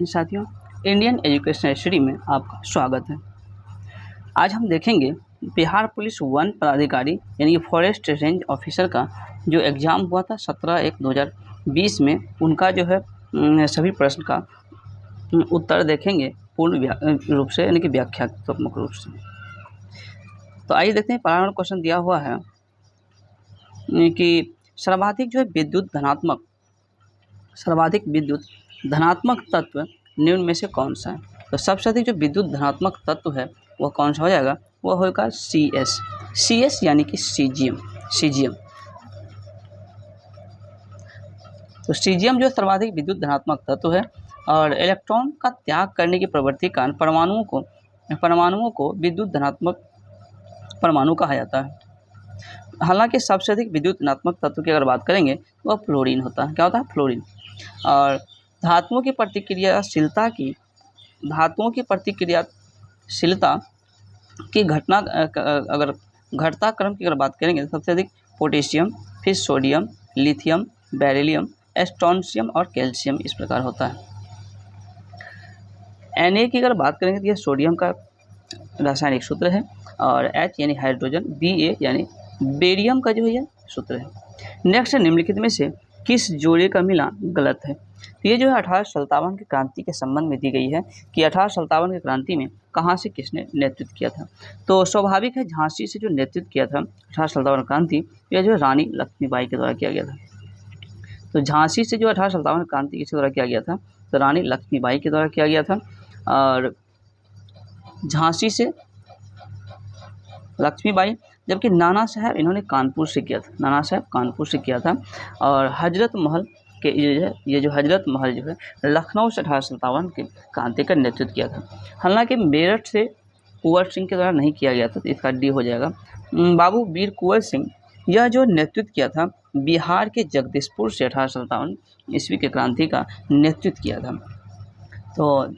साथियों, Indian educational study में आपका स्वागत है। आज हम देखेंगे बिहार पुलिस वन पदाधिकारी यानी कि फॉरेस्ट रेंज ऑफिसर का जो एग्ज़ाम हुआ था 17/1/2020 में, उनका जो है सभी प्रश्न का उत्तर देखेंगे पूर्ण रूप से, यानी कि व्याख्यात्मक रूप से। तो आइए देखते हैं। पहला क्वेश्चन दिया हुआ है कि सर्वाधिक विद्युत धनात्मक तत्व निम्न में से कौन सा है। तो सबसे अधिक जो विद्युत धनात्मक तत्व है वह कौन सा हो जाएगा, वह होगा सी एस यानी कि सीजियम। तो सीजियम जो सर्वाधिक विद्युत धनात्मक तत्व है, और इलेक्ट्रॉन का त्याग करने की प्रवृत्ति कारण परमाणुओं को विद्युत धनात्मक परमाणु कहा जाता है। हालांकि सबसे अधिक विद्युत धनात्मक तत्व की अगर बात करेंगे तो वह फ्लोरीन होता है। क्या होता है? फ्लोरीन। और धातुओं की प्रतिक्रियाशीलता की घटता क्रम की अगर बात करेंगे तो सबसे अधिक पोटेशियम, फिर सोडियम, लिथियम, बेरिलियम, स्ट्रोंशियम और कैल्शियम इस प्रकार होता है। Na की अगर बात करेंगे तो यह सोडियम का रासायनिक सूत्र है, और H यानी हाइड्रोजन, Ba यानी बेरियम का जो है यह सूत्र है। नेक्स्ट, निम्नलिखित में से किस जोड़े का मिलान गलत है। तो ये जो है 1857 की क्रांति के संबंध में दी गई है कि 1857 की क्रांति में कहाँ से किसने नेतृत्व किया था। तो स्वाभाविक है, झांसी से जो नेतृत्व किया था 1857 क्रांति, यह जो है रानी लक्ष्मीबाई के द्वारा किया गया था। तो झांसी से जो 1857 क्रांति किसके द्वारा किया गया था, तो रानी लक्ष्मीबाई के द्वारा किया गया था। और झांसी से लक्ष्मीबाई, जबकि नाना साहब इन्होंने कानपुर से किया था। और हजरत महल के ये जो हजरत महल जो है लखनऊ से 1857 के क्रांति का नेतृत्व किया था। हालांकि मेरठ से कुंवर सिंह के द्वारा नहीं किया गया था, तो इसका डी हो जाएगा। बाबू वीर कुंवर सिंह, यह जो नेतृत्व किया था बिहार के जगदीशपुर से 1857 ईस्वी के क्रांति का नेतृत्व किया था। तो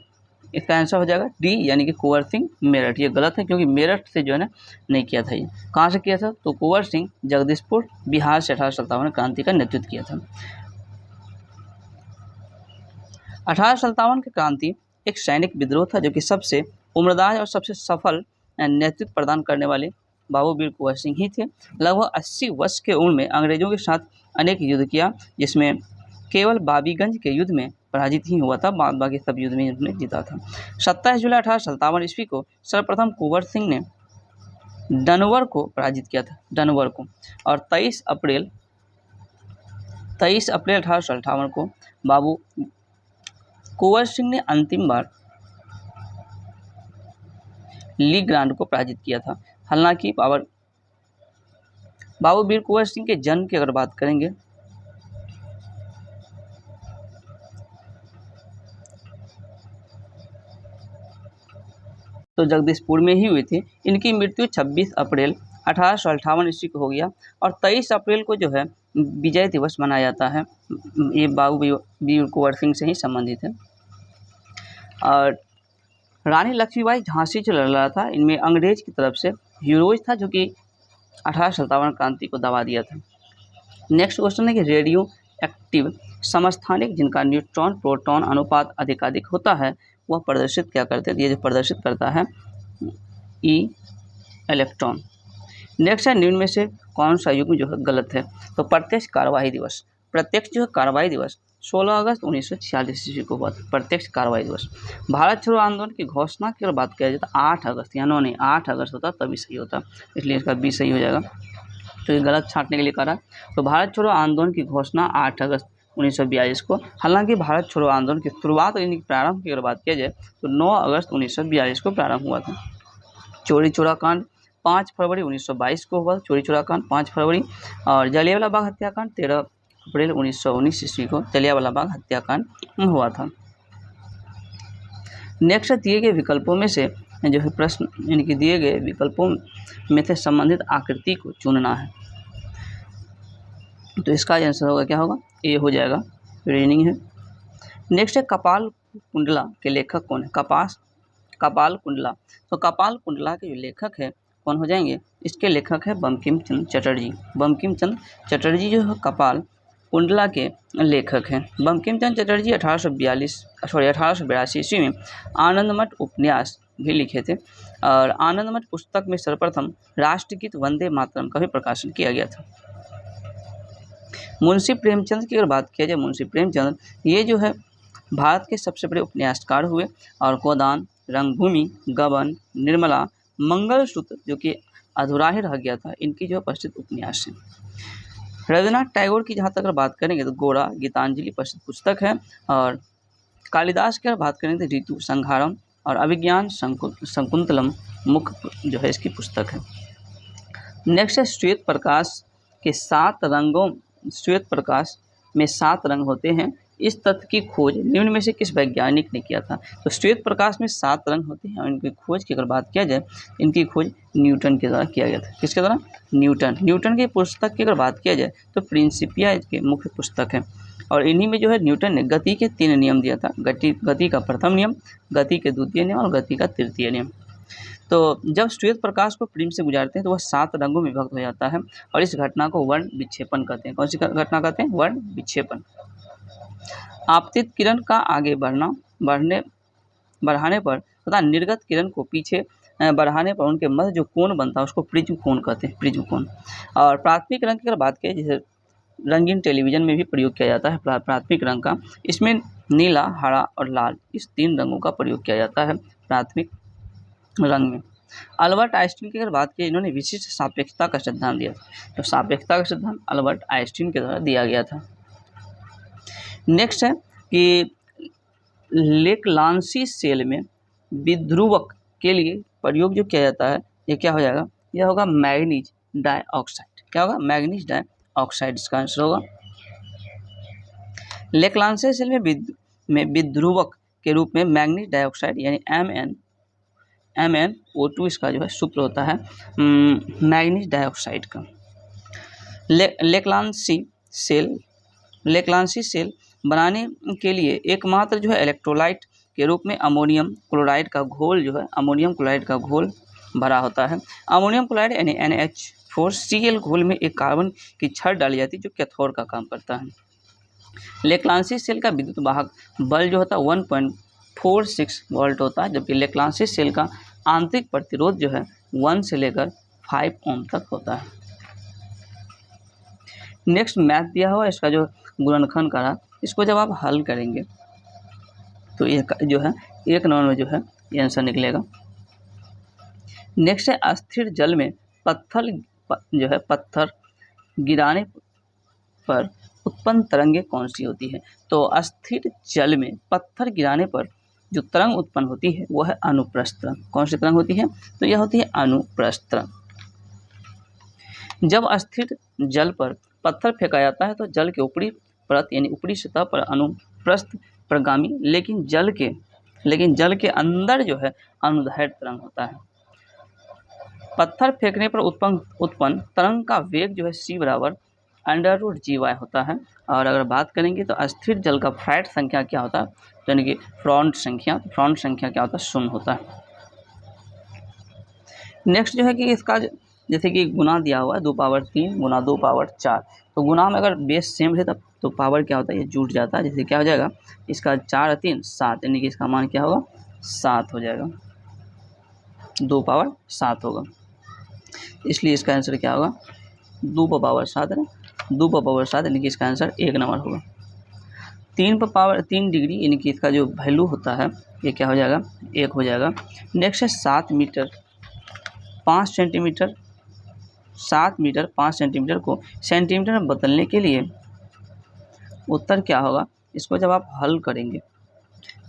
इसका आंसर हो जाएगा डी यानी कि कुंवर सिंह मेरठ। ये गलत है क्योंकि मेरठ से जो है ना नहीं किया था। ये कहाँ से किया था, तो कुंवर सिंह जगदीशपुर बिहार से 1857 क्रांति का नेतृत्व किया था। 1857 की क्रांति एक सैनिक विद्रोह था जो कि सबसे उम्रदाज और सबसे सफल नेतृत्व प्रदान करने वाले बाबू वीर कुंवर सिंह ही थे। लगभग 80 वर्ष के उम्र में अंग्रेजों के साथ अनेक युद्ध किया, जिसमें केवल बाबीगंज के युद्ध में पराजित ही हुआ था, बाकी सब युद्ध में उन्होंने जीता था। 27 जुलाई 1857 ईस्वी को सर्वप्रथम कुंवर सिंह ने डनवर को पराजित किया था, और 23 अप्रैल 1858 को बाबू कुंवर सिंह ने अंतिम बार ली ग्रांड को पराजित किया था। हालांकि बाबू वीर कुंवर सिंह के जन्म की अगर बात करेंगे तो जगदीशपुर में ही हुई थी। इनकी मृत्यु 26 अप्रैल 1858 ईस्वी को हो गया, और 23 अप्रैल को जो है विजय दिवस मनाया जाता है। ये बाबू वीर कुंवर सिंह से ही संबंधित है। और रानी लक्ष्मीबाई झांसी से लड़ रहा था, इनमें अंग्रेज की तरफ से हीरोज था जो कि 1857 क्रांति को दबा दिया था। नेक्स्ट क्वेश्चन है कि रेडियो एक्टिव समस्थानिक जिनका न्यूट्रॉन प्रोटॉन अनुपात अधिकाधिक होता है वह प्रदर्शित क्या करते हैं। ये जो प्रदर्शित करता है ई इलेक्ट्रॉन। नेक्स्ट है, निम्न में से कौन सा युग्म जो है गलत है। तो प्रत्यक्ष जो है कार्रवाई दिवस 16 अगस्त 1946 ईस्वी को हुआ था। प्रत्यक्ष कार्रवाई दिवस। भारत छोड़ो आंदोलन की घोषणा की अगर बात किया जाए तो 8 अगस्त, यानी नहीं 8 अगस्त होता तभी सही होता, इसलिए इसका बी सही हो जाएगा। तो ये गलत छांटने के लिए करा। तो भारत छोड़ो आंदोलन की घोषणा 8 अगस्त 1942 को। हालांकि भारत छोड़ो आंदोलन की शुरुआत यानी प्रारंभ की अगर बात किया जाए तो 9 अगस्त 1942 को प्रारंभ हुआ था। चोरी चौरा कांड 5 फरवरी 1922 को हुआ, चोरी चौरा कांड 5 फरवरी। और जलियांवाला बाग हत्याकांड 13 अप्रैल 1919 ईस्वी को जलियांवाला बाग हत्याकांड हुआ था। नेक्स्ट, दिए गए विकल्पों में से जो है प्रश्न, यानी कि दिए गए विकल्पों में से संबंधित आकृति को चुनना है। तो इसका आंसर होगा, क्या होगा, ए हो जाएगा, रीनिंग है। नेक्स्ट है, कपाल कुंडला के लेखक कौन है। कपाल कुंडला। तो कपाल कुंडला के जो लेखक है कौन हो जाएंगे, इसके लेखक है बंकिम चंद्र चटर्जी। बंकिम चंद्र चटर्जी जो है कपाल कुंडला के लेखक हैं। बंकिम चंद्र चटर्जी 1882 ईस्वी में आनंदमठ उपन्यास भी लिखे थे और आनंदमठ पुस्तक में सर्वप्रथम राष्ट्रगीत वंदे मातरम का भी प्रकाशन किया गया था। मुंशी प्रेमचंद की अगर बात किया जाए, मुंशी प्रेमचंद ये जो है भारत के सबसे बड़े उपन्यासकार हुए और गोदान, रंगभूमि, गबन, निर्मला, मंगलसूत्र जो कि अधूरा ही रह गया था, इनकी जो प्रसिद्ध उपन्यास हैं। रविन्द्रनाथ टैगोर की जहाँ तक अगर बात करेंगे तो गोरा, गीतांजलि प्रसिद्ध पुस्तक है और कालिदास की अगर बात करेंगे तो ऋतु संहारम और अभिज्ञान शकुंतलम मुख्य जो है इसकी पुस्तक है। नेक्स्ट है श्वेत प्रकाश के 7 रंगों, श्वेत प्रकाश में 7 रंग होते हैं, इस तथ्य की खोज निम्न में से किस वैज्ञानिक ने किया था। तो श्वेत प्रकाश में 7 रंग होते हैं और इनकी खोज की अगर बात किया जाए, इनकी खोज न्यूटन के द्वारा किया गया था। किसके द्वारा? न्यूटन की पुस्तक की अगर बात किया जाए तो प्रिंसिपिया इसके मुख्य पुस्तक है और इन्हीं में जो है न्यूटन ने गति के 3 नियम दिया था। गति का प्रथम नियम, गति के द्वितीय नियम और गति का तृतीय नियम। तो जब श्वेत प्रकाश को प्रिज्म से गुजारते हैं तो वह 7 रंगों में विभक्त हो जाता है और इस घटना को वर्ण विक्षेपण कहते हैं। कौन सी घटना कहते हैं? वर्ण विक्षेपण। आपतित किरण का आगे बढ़ाने पर तथा निर्गत किरण को पीछे बढ़ाने पर उनके मध्य जो कोण बनता है उसको प्रिज्म कोण कहते हैं, प्रिज्म कोण। और प्राथमिक रंग की अगर बात करें, जैसे रंगीन टेलीविजन में भी प्रयोग किया जाता है प्राथमिक रंग का, इसमें नीला, हरा और लाल इस 3 रंगों का प्रयोग किया जाता है प्राथमिक रंग में। अल्बर्ट आइंस्टीन की अगर बात की, इन्होंने विशिष्ट सापेक्षता का सिद्धांत दिया था। तो सापेक्षता का सिद्धांत अल्बर्ट आइंस्टीन के द्वारा दिया गया था। नेक्स्ट है कि लेक्लांसी सेल में विध्रुवक के लिए प्रयोग जो किया जाता है, ये क्या हो जाएगा? यह होगा मैग्नीज डाइऑक्साइड। क्या होगा? मैग्नीज डाइऑक्साइड इसका आंसर होगा। लेक्लांसी सेल में विध्रुवक के रूप में मैग्नीज डाइऑक्साइड यानी MnO2 इसका जो है सूत्र होता है मैग्नीज डाइऑक्साइड का। लेक्लांसी सेल बनाने के लिए एकमात्र जो है इलेक्ट्रोलाइट के रूप में अमोनियम क्लोराइड का घोल भरा होता है। अमोनियम क्लोराइड यानी NH4Cl घोल में एक कार्बन की छड़ डाली जाती है जो कैथोड का काम करता है। लेक्लांसी सेल का विद्युत वाहक बल जो होता है 1.46 वोल्ट होता है, जबकि लेक्लांसी सेल का आंतरिक प्रतिरोध जो है 1 से लेकर 5 ओम तक होता है। नेक्स्ट मैथ दिया हुआ, इसका जो गुणनखंड का रहा, इसको जब आप हल करेंगे तो ये जो है 1 नंबर में जो है ये आंसर निकलेगा। नेक्स्ट है अस्थिर जल में पत्थर गिराने पर उत्पन्न तरंगे कौन सी होती है। तो अस्थिर जल में पत्थर गिराने पर जो तरंग उत्पन्न होती है वह है अनुप्रस्थ तरंग। कौन सी तरंग होती है? तो यह होती है अनुप्रस्थ तरंग। जब अस्थिर जल पर पत्थर फेंका जाता है तो जल के ऊपरी परत यानी ऊपरी सतह पर अनुप्रस्थ प्रगामी, लेकिन जल के अंदर जो है अनुदैर्घ्य तरंग होता है। पत्थर फेंकने पर उत्पन्न तरंग का वेग जो है c बराबर √gy होता है। और अगर बात करेंगे तो अस्थिर जल का फ्रैट संख्या क्या होता है, यानी कि फ्रॉन्ट संख्या क्या होता है? 0 होता है। नेक्स्ट जो है कि इसका जैसे कि गुना दिया हुआ है 2 पावर 3 गुना 2 पावर 4, तो गुना में अगर बेस सेम है तब तो पावर क्या होता है? ये जुट जाता है। जैसे क्या हो जाएगा, इसका 4 3 7 यानी कि इसका मान क्या होगा? 7 हो जाएगा, 2 पावर 7 होगा, इसलिए इसका आंसर क्या होगा? 2 पावर 7 है, 2 पावर 7 यानी कि इसका आंसर 1 नंबर होगा। 3 पावर 3 डिग्री यानी कि इसका जो वैल्यू होता है ये क्या हो जाएगा? 1 हो जाएगा। नेक्स्ट है 7 मीटर 5 सेंटीमीटर, 7 मीटर 5 सेंटीमीटर को सेंटीमीटर में बदलने के लिए उत्तर क्या होगा? इसको जब आप हल करेंगे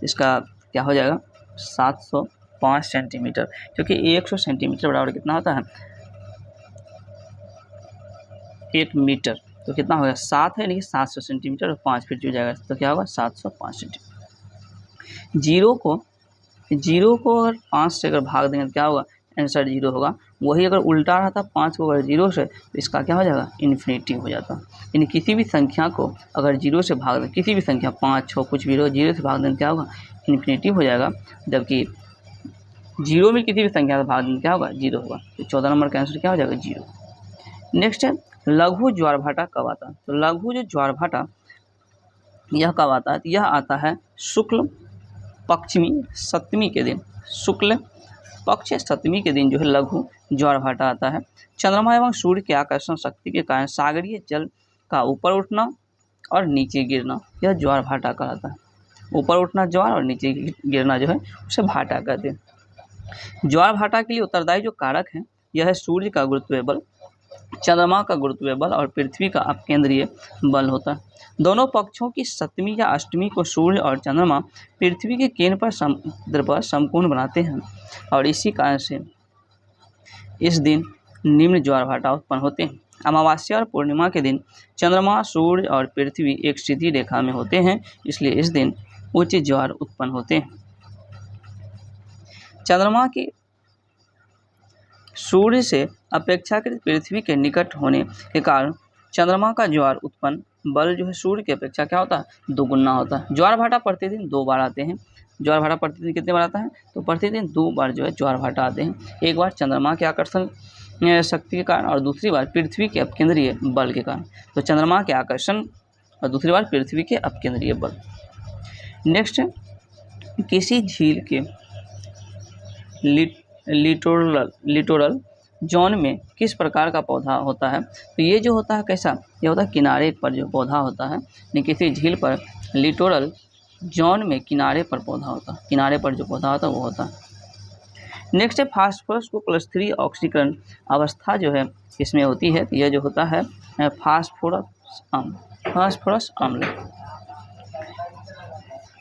इसका क्या हो जाएगा? 705 सेंटीमीटर, क्योंकि 100 सेंटीमीटर बराबर कितना होता है? 1 मीटर। तो कितना होगा? 7 है, लेकिन 700 सेंटीमीटर और 5 फिर जुड़ जाएगा, तो क्या होगा? 705 सेंटीमीटर। जीरो को अगर 5 से अगर भाग देंगे तो क्या होगा? आंसर 0 होगा। वही अगर उल्टा रहा था 5 को अगर 0 से, तो इसका क्या हो जाएगा? इन्फिनिटी हो जाता। यानी किसी भी संख्या को अगर 0 से भाग दें, किसी भी संख्या 5 6 कुछ भी 0 से भाग दें क्या होगा? इन्फिनिटी हो जाएगा। जबकि 0 में किसी भी संख्या से भाग दें क्या होगा? 0 होगा। तो 14 नंबर का आंसर क्या हो जाएगा? 0। नेक्स्ट है लघु ज्वार भाटा कब आता है? तो लघु जो ज्वार भाटा यह कब आता है? यह आता है शुक्ल पक्षमी सप्तमी के दिन। शुक्ल पक्ष सप्तमी के दिन जो है लघु ज्वार भाटा आता है। चंद्रमा एवं सूर्य के आकर्षण शक्ति के कारण सागरीय जल का ऊपर उठना और नीचे गिरना, यह ज्वार भाटा कहलाता है। ऊपर उठना ज्वार और नीचे गिरना जो है उसे भाटा कहते हैं। ज्वार भाटा के लिए उत्तरदायी जो कारक है यह है सूर्य का गुरुत्वीय बल, चंद्रमा का गुरुत्वीय बल और पृथ्वी का अपकेंद्रीय बल होता है। दोनों पक्षों की सप्तमी या अष्टमी को सूर्य और चंद्रमा पृथ्वी के केंद्र पर समुद्र पर समकोण बनाते हैं और इसी कारण से इस दिन निम्न ज्वार भाटा उत्पन्न होते हैं। अमावस्या और पूर्णिमा के दिन चंद्रमा, सूर्य और पृथ्वी एक सीधी रेखा में होते हैं, इसलिए इस दिन उच्च ज्वार उत्पन्न होते हैं। चंद्रमा के सूर्य से अपेक्षाकृत पृथ्वी के निकट होने के कारण चंद्रमा का ज्वार उत्पन्न बल जो है सूर्य की अपेक्षा क्या होता है? दोगुना होता है। ज्वार भाटा प्रतिदिन 2 बार आते हैं। ज्वार भाटा प्रतिदिन कितने बार आता है? तो प्रतिदिन 2 बार जो है ज्वार भाटा आते हैं। एक बार चंद्रमा के आकर्षण शक्ति के कारण और दूसरी बार पृथ्वी के अपकेंद्रीय बल के कारण। तो चंद्रमा के आकर्षण और दूसरी बार पृथ्वी के अपकेंद्रीय बल। नेक्स्ट है किसी झील के लिटोरल जोन में किस प्रकार का पौधा होता है? तो ये जो होता है कैसा? ये होता है किनारे पर जो पौधा होता है, नहीं किसी झील पर लिटोरल जोन में किनारे पर पौधा होता है, किनारे पर जो पौधा होता है वो होता है। नेक्स्ट है फास्फोरस को +3 ऑक्सीकरण अवस्था जो है इसमें होती है, तो यह जो होता है फास्फोरस अम्ल।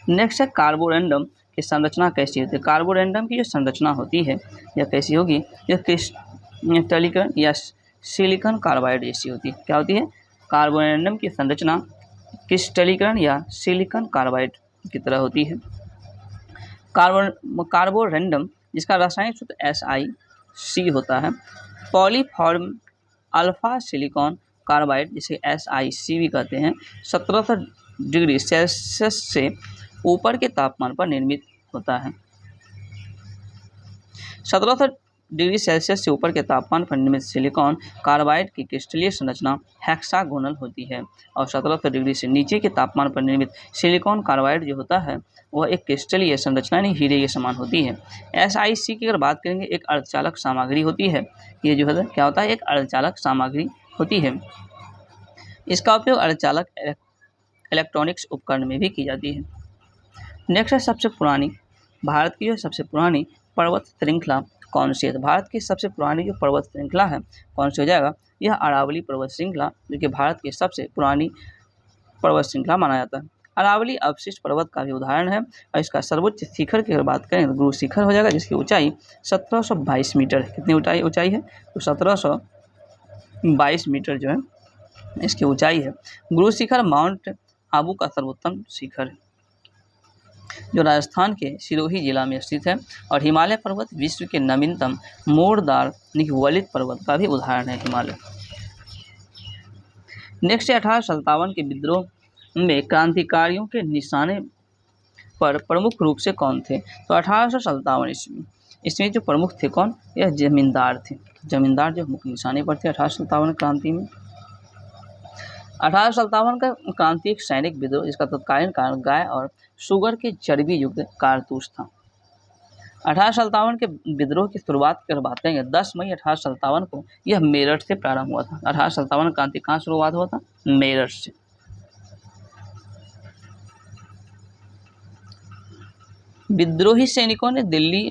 नेक्स्ट है कार्बोरेंडम की संरचना कैसी होती है? कार्बोरेंडम की जो संरचना होती है यह कैसी होगी? यह क्रिस्टलीकरण या सिलिकॉन कार्बाइड जैसी होती है। क्या होती है? कार्बोरेंडम की संरचना क्रिस्टलीकरण या सिलिकॉन कार्बाइड की तरह होती है। कार्बोरेंडम जिसका रासायनिक सूत्र SiC होता है, पॉलीफॉर्म अल्फा सिलिकॉन कार्बाइड जिसे SiC भी कहते हैं, 1700 डिग्री सेल्सियस से ऊपर के तापमान पर निर्मित होता है। 1700 डिग्री सेल्सियस से ऊपर के तापमान पर निर्मित सिलिकॉन कार्बाइड की क्रिस्टलीय संरचना हेक्सागोनल होती है और 1700 डिग्री से नीचे के तापमान पर निर्मित सिलिकॉन कार्बाइड जो होता है वह एक क्रिस्टलीय संरचना यानी हीरे के समान होती है। SiC की अगर बात करेंगे एक अर्धचालक सामग्री होती है। ये जो है क्या होता है? एक अर्धचालक सामग्री होती है। इसका उपयोग अर्धचालक इलेक्ट्रॉनिक्स उपकरण में भी की जाती है। नेक्स्ट है सबसे पुरानी भारत की जो सबसे पुरानी पर्वत श्रृंखला कौन सी है? भारत की सबसे पुरानी जो पर्वत श्रृंखला है कौन सी हो जाएगा? यह अरावली पर्वत श्रृंखला जो कि भारत की सबसे पुरानी पर्वत श्रृंखला माना जाता है। अरावली अवशिष्ट पर्वत का भी उदाहरण है और इसका सर्वोच्च शिखर की अगर बात करें तो गुरु शिखर हो जाएगा जिसकी ऊंचाई 1722 मीटर है। कितनी ऊंचाई है? तो 1722 मीटर जो है इसकी ऊंचाई है। गुरु शिखर माउंट आबू का सर्वोत्तम शिखर है जो राजस्थान के सिरोही जिला में स्थित है और हिमालय पर्वत विश्व के नवीनतम मोड़दार वलित पर्वत का भी उदाहरण है हिमालय। नेक्स्ट 1857 के विद्रोह में क्रांतिकारियों के निशाने पर प्रमुख रूप से कौन थे? तो 1857 ईस्वी इसमें जो प्रमुख थे कौन? यह जमींदार थे। जमींदार जो मुख्य निशाने पर थे 1857 क्रांति में। 1857 का क्रांति एक सैनिक विद्रोह जिसका तत्कालीन कारण गाय और शुगर के चर्बी युक्त कारतूस था। 1857 के विद्रोह की शुरुआत की बात करेंगे 10 मई 1857 को यह मेरठ से प्रारंभ हुआ था। 1857 क्रांति कहाँ शुरुआत हुआ था? मेरठ से। विद्रोही सैनिकों ने दिल्ली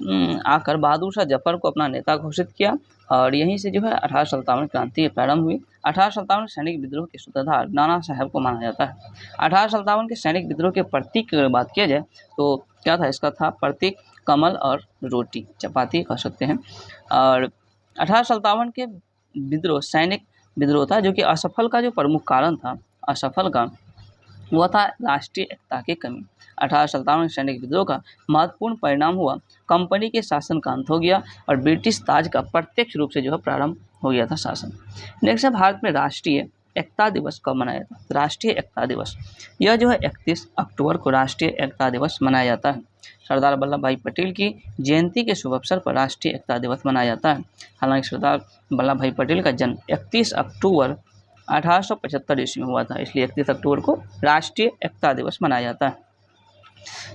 आकर बहादुर शाह जफर को अपना नेता घोषित किया और यहीं से जो है 1857 क्रांति प्रारंभ हुई। 1857 सैनिक विद्रोह के सूत्रधार नाना साहब को माना जाता है। 1857 के सैनिक विद्रोह के प्रतीक की बात किया जाए तो क्या था? इसका था प्रतीक कमल और रोटी, चपाती कह सकते हैं। और 1857 के विद्रोह सैनिक विद्रोह था जो कि असफल का जो प्रमुख कारण था, असफल का वह था राष्ट्रीय एकता की कमी। 1857 सैनिक विद्रोह का महत्वपूर्ण परिणाम हुआ कंपनी के शासन का अंत हो गया और ब्रिटिश ताज का प्रत्यक्ष रूप से जो है प्रारंभ हो गया था शासन। नेक्स्ट है भारत में राष्ट्रीय एकता दिवस कब मनाया जाता है? राष्ट्रीय एकता दिवस यह जो है 31 अक्टूबर को राष्ट्रीय एकता दिवस मनाया जाता है। सरदार वल्लभ भाई पटेल की जयंती के शुभ अवसर पर राष्ट्रीय एकता दिवस मनाया जाता है। हालांकि सरदार वल्लभ भाई पटेल का जन्म 31 अक्टूबर 1875 ईस्वी में हुआ था, इसलिए 31 अक्टूबर को राष्ट्रीय एकता दिवस मनाया जाता है।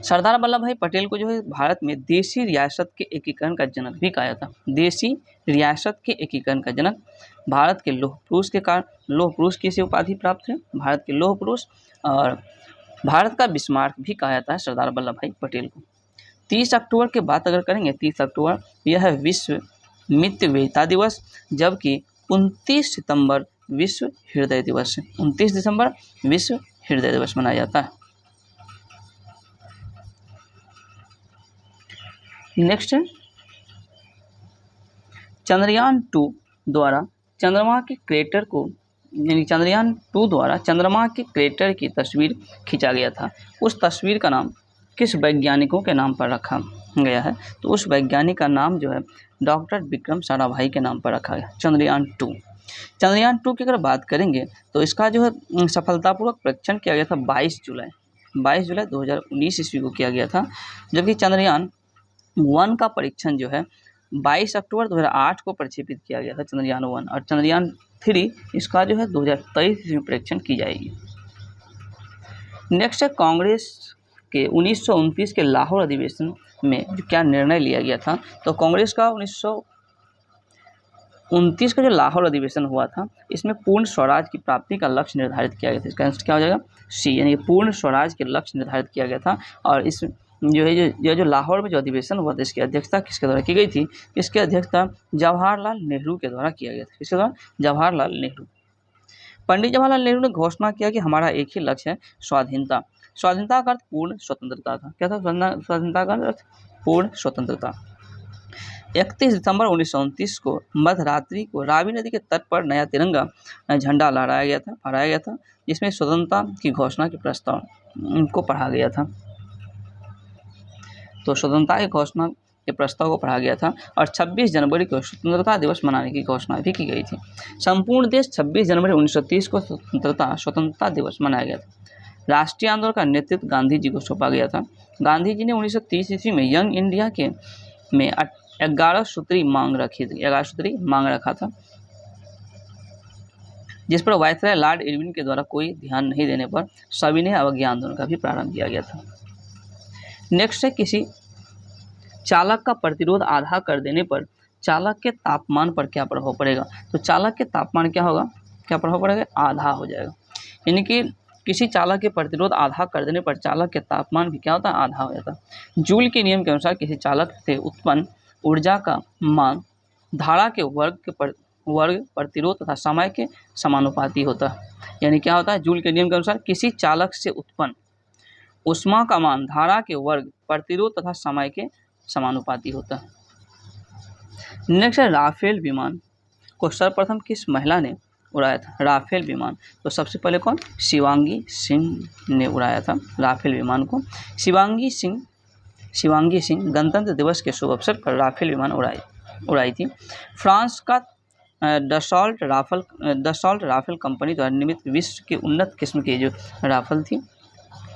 सरदार वल्लभ भाई पटेल को जो है भारत में देशी रियासत के एकीकरण का जनक भी कहा जाता है। देशी रियासत के एकीकरण का जनक, भारत के लौह पुरुष के कारण लौह पुरुष की इसे उपाधि प्राप्त है, भारत के लौह पुरुष, और भारत का बिस्मार्क भी कहा जाता है सरदार वल्लभ भाई पटेल को। 30 अक्टूबर की बात अगर करेंगे, 30 अक्टूबर यह है विश्व मितव्ययिता दिवस, जबकि 29 सितंबर विश्व हृदय दिवस है। 29 दिसंबर विश्व हृदय दिवस मनाया जाता है। नेक्स्ट है चंद्रयान 2 द्वारा चंद्रमा के क्रेटर को, यानी चंद्रयान 2 द्वारा चंद्रमा के क्रेटर की तस्वीर खींचा गया था। उस तस्वीर का नाम किस वैज्ञानिकों के नाम पर रखा गया है? तो उस वैज्ञानिक का नाम जो है डॉक्टर विक्रम साराभाई के नाम पर रखा गया। चंद्रयान 2 की अगर बात करेंगे तो इसका जो है सफलतापूर्वक परीक्षण किया गया था 22 जुलाई 2019 ईस्वी को किया गया था, जबकि चंद्रयान 1 का परीक्षण जो है 22 अक्टूबर 2008 को प्रक्षेपित किया गया था चंद्रयान 1, और चंद्रयान 3 इसका जो है 2023 में परीक्षण की जाएगी। नेक्स्ट है कांग्रेस के 1929 के लाहौर अधिवेशन में जो क्या निर्णय लिया गया था? तो कांग्रेस का 1929 का जो लाहौर अधिवेशन हुआ था, इसमें पूर्ण स्वराज की प्राप्ति का लक्ष्य निर्धारित किया गया था। इसका आंसर क्या हो जाएगा? सी, यानी पूर्ण स्वराज के लक्ष्य निर्धारित किया गया था। और इस जो लाहौर में जो अधिवेशन हुआ था, इसकी अध्यक्षता किसके द्वारा की गई थी? इसकी अध्यक्षता जवाहरलाल नेहरू के द्वारा किया गया था। किसके द्वारा? जवाहरलाल नेहरू। पंडित जवाहरलाल नेहरू ने घोषणा किया कि हमारा एक ही लक्ष्य है, स्वाधीनता। स्वाधीनता का अर्थ पूर्ण स्वतंत्रता था। क्या था स्वाधीनता का अर्थ? पूर्ण स्वतंत्रता। 31 दिसंबर 1929 को मध्यरात्रि को रावी नदी के तट पर नया तिरंगा झंडा फहराया गया था, जिसमें स्वतंत्रता की घोषणा के प्रस्ताव को पढ़ा गया था। तो स्वतंत्रता की घोषणा के प्रस्ताव को पढ़ा गया था, और 26 जनवरी को स्वतंत्रता दिवस मनाने की घोषणा भी की गई थी। संपूर्ण देश 26 जनवरी 1930 को स्वतंत्रता दिवस मनाया गया था। राष्ट्रीय आंदोलन का नेतृत्व गांधी जी को सौंपा गया था। गांधी जी ने 1930 ईस्वी में यंग इंडिया में 11 सूत्री मांग रखा था, जिस पर वायसराय लॉर्ड इरविन के द्वारा कोई ध्यान नहीं देने पर सविनय अवज्ञा आंदोलन का भी प्रारंभ किया गया था। नेक्स्ट है किसी चालक का प्रतिरोध आधा कर देने पर चालक के तापमान पर क्या प्रभाव पड़ेगा? तो चालक के तापमान क्या होगा? क्या प्रभाव पड़ेगा? आधा हो जाएगा। यानी कि किसी चालक के प्रतिरोध आधा कर देने पर चालक के तापमान भी क्या होता है? आधा हो जाता है। जूल के नियम के अनुसार किसी चालक से उत्पन्न ऊर्जा का मान धारा के वर्ग प्रतिरोध तथा समय के समानुपाती होता है। यानी क्या होता है? जूल के नियम के अनुसार किसी चालक से उत्पन्न ऊष्मा का मान धारा के वर्ग प्रतिरोध तथा समय के समानुपाती होता है। नेक्स्ट है राफेल विमान को सर्वप्रथम किस महिला ने उड़ाया था? राफेल विमान तो सबसे पहले कौन? शिवांगी सिंह ने उड़ाया था राफेल विमान को। शिवांगी सिंह गणतंत्र दिवस के शुभ अवसर पर राफेल विमान उड़ाई थी। फ्रांस का डसॉल्ट राफेल कंपनी द्वारा निर्मित विश्व की उन्नत किस्म की जो राफेल थी।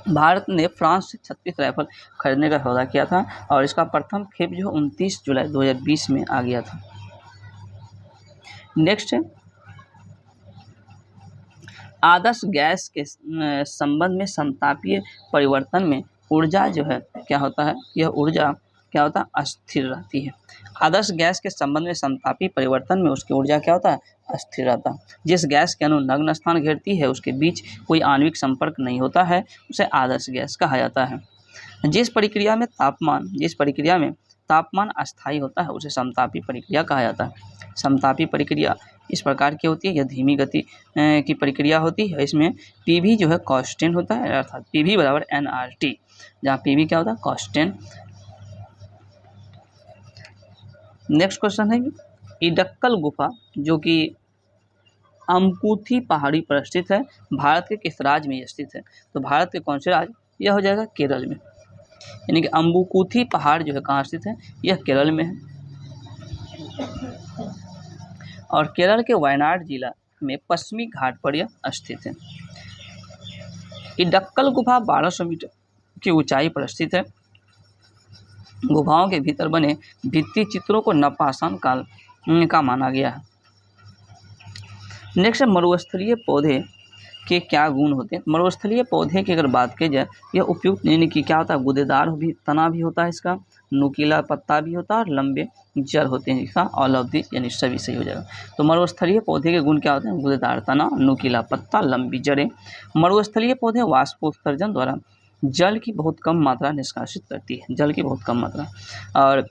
भारत ने फ्रांस से 36 राइफल खरीदने का सौदा किया था, और इसका प्रथम खेप जो 29 जुलाई 2020 में आ गया था। नेक्स्ट है आदर्श गैस के संबंध में समतापीय परिवर्तन में ऊर्जा जो है क्या होता है? यह ऊर्जा क्या होता है? अस्थिर रहती है। आदर्श गैस के संबंध में समतापी परिवर्तन में उसकी ऊर्जा क्या होता है? अस्थिर रहता है। जिस गैस के अणु नग्न स्थान घेरती है उसके बीच कोई आणविक संपर्क नहीं होता है, उसे आदर्श गैस कहा जाता है। जिस प्रक्रिया में तापमान अस्थायी होता है उसे समतापी प्रक्रिया कहा जाता है। समतापी प्रक्रिया इस प्रकार की होती है, यह धीमी गति की प्रक्रिया होती है। इसमें पीवी जो है कांस्टेंट होता है, अर्थात पीवी बराबर nRT, जहाँ पीवी क्या होता है? कांस्टेंट। नेक्स्ट क्वेश्चन है इडक्कल गुफा जो कि अम्बुथी पहाड़ी पर स्थित है, भारत के किस राज्य में स्थित है? तो भारत के कौन से राज्य? यह हो जाएगा केरल में। यानी कि अम्बुकुथी पहाड़ जो है कहाँ स्थित है? यह केरल में है, और केरल के वायनाड जिला में पश्चिमी घाट पर यह स्थित है। इडक्कल गुफा 1200 मीटर की ऊंचाई पर स्थित है। गुफाओं के भीतर बने भित्ति चित्रों को नवपाषाण काल का माना गया है। नेक्स्ट है मरुस्थलीय पौधे के क्या गुण होते हैं। मरुस्थलीय पौधे की अगर बात की जाए, यह उपयुक्त यानी कि क्या होता है, गूदेदार भी तना भी होता है इसका, नुकीला पत्ता भी होता है और लंबे जड़ होते हैं इसका, ऑल ऑफ दी यानी सभी सही हो जाएगा। तो मरुस्थलीय पौधे के गुण क्या होते हैं, गूदेदार तना, नुकीला पत्ता, लंबी जड़ें। मरुस्थलीय पौधे वाष्पोत्सर्जन द्वारा जल की बहुत कम मात्रा निष्कासित करती है, जल की बहुत कम मात्रा। और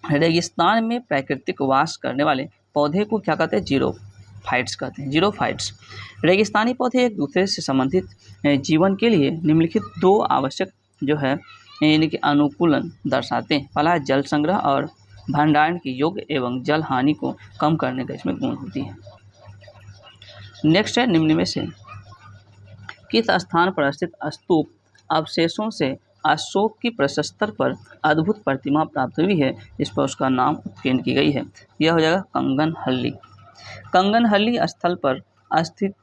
रेगिस्तान में प्राकृतिक वास करने वाले पौधे को क्या कहते हैं, जीरोफाइट्स कहते हैं, जीरोफाइट्स। रेगिस्तानी पौधे एक दूसरे से संबंधित जीवन के लिए निम्नलिखित दो आवश्यक जो है यानी कि अनुकूलन दर्शाते हैं। पहला है जल संग्रह और भंडारण के योग्य एवं जल हानि को कम करने का इसमें गुण होती है। नेक्स्ट है निम्न में से किस स्थान पर स्थित स्तूप अवशेषों से अशोक की प्रशस्तर पर अद्भुत प्रतिमा प्राप्त हुई है, जिस पर उसका नाम उत्कीर्ण की गई है। यह हो जाएगा कंगनहल्ली। कंगनहल्ली स्थल पर स्थित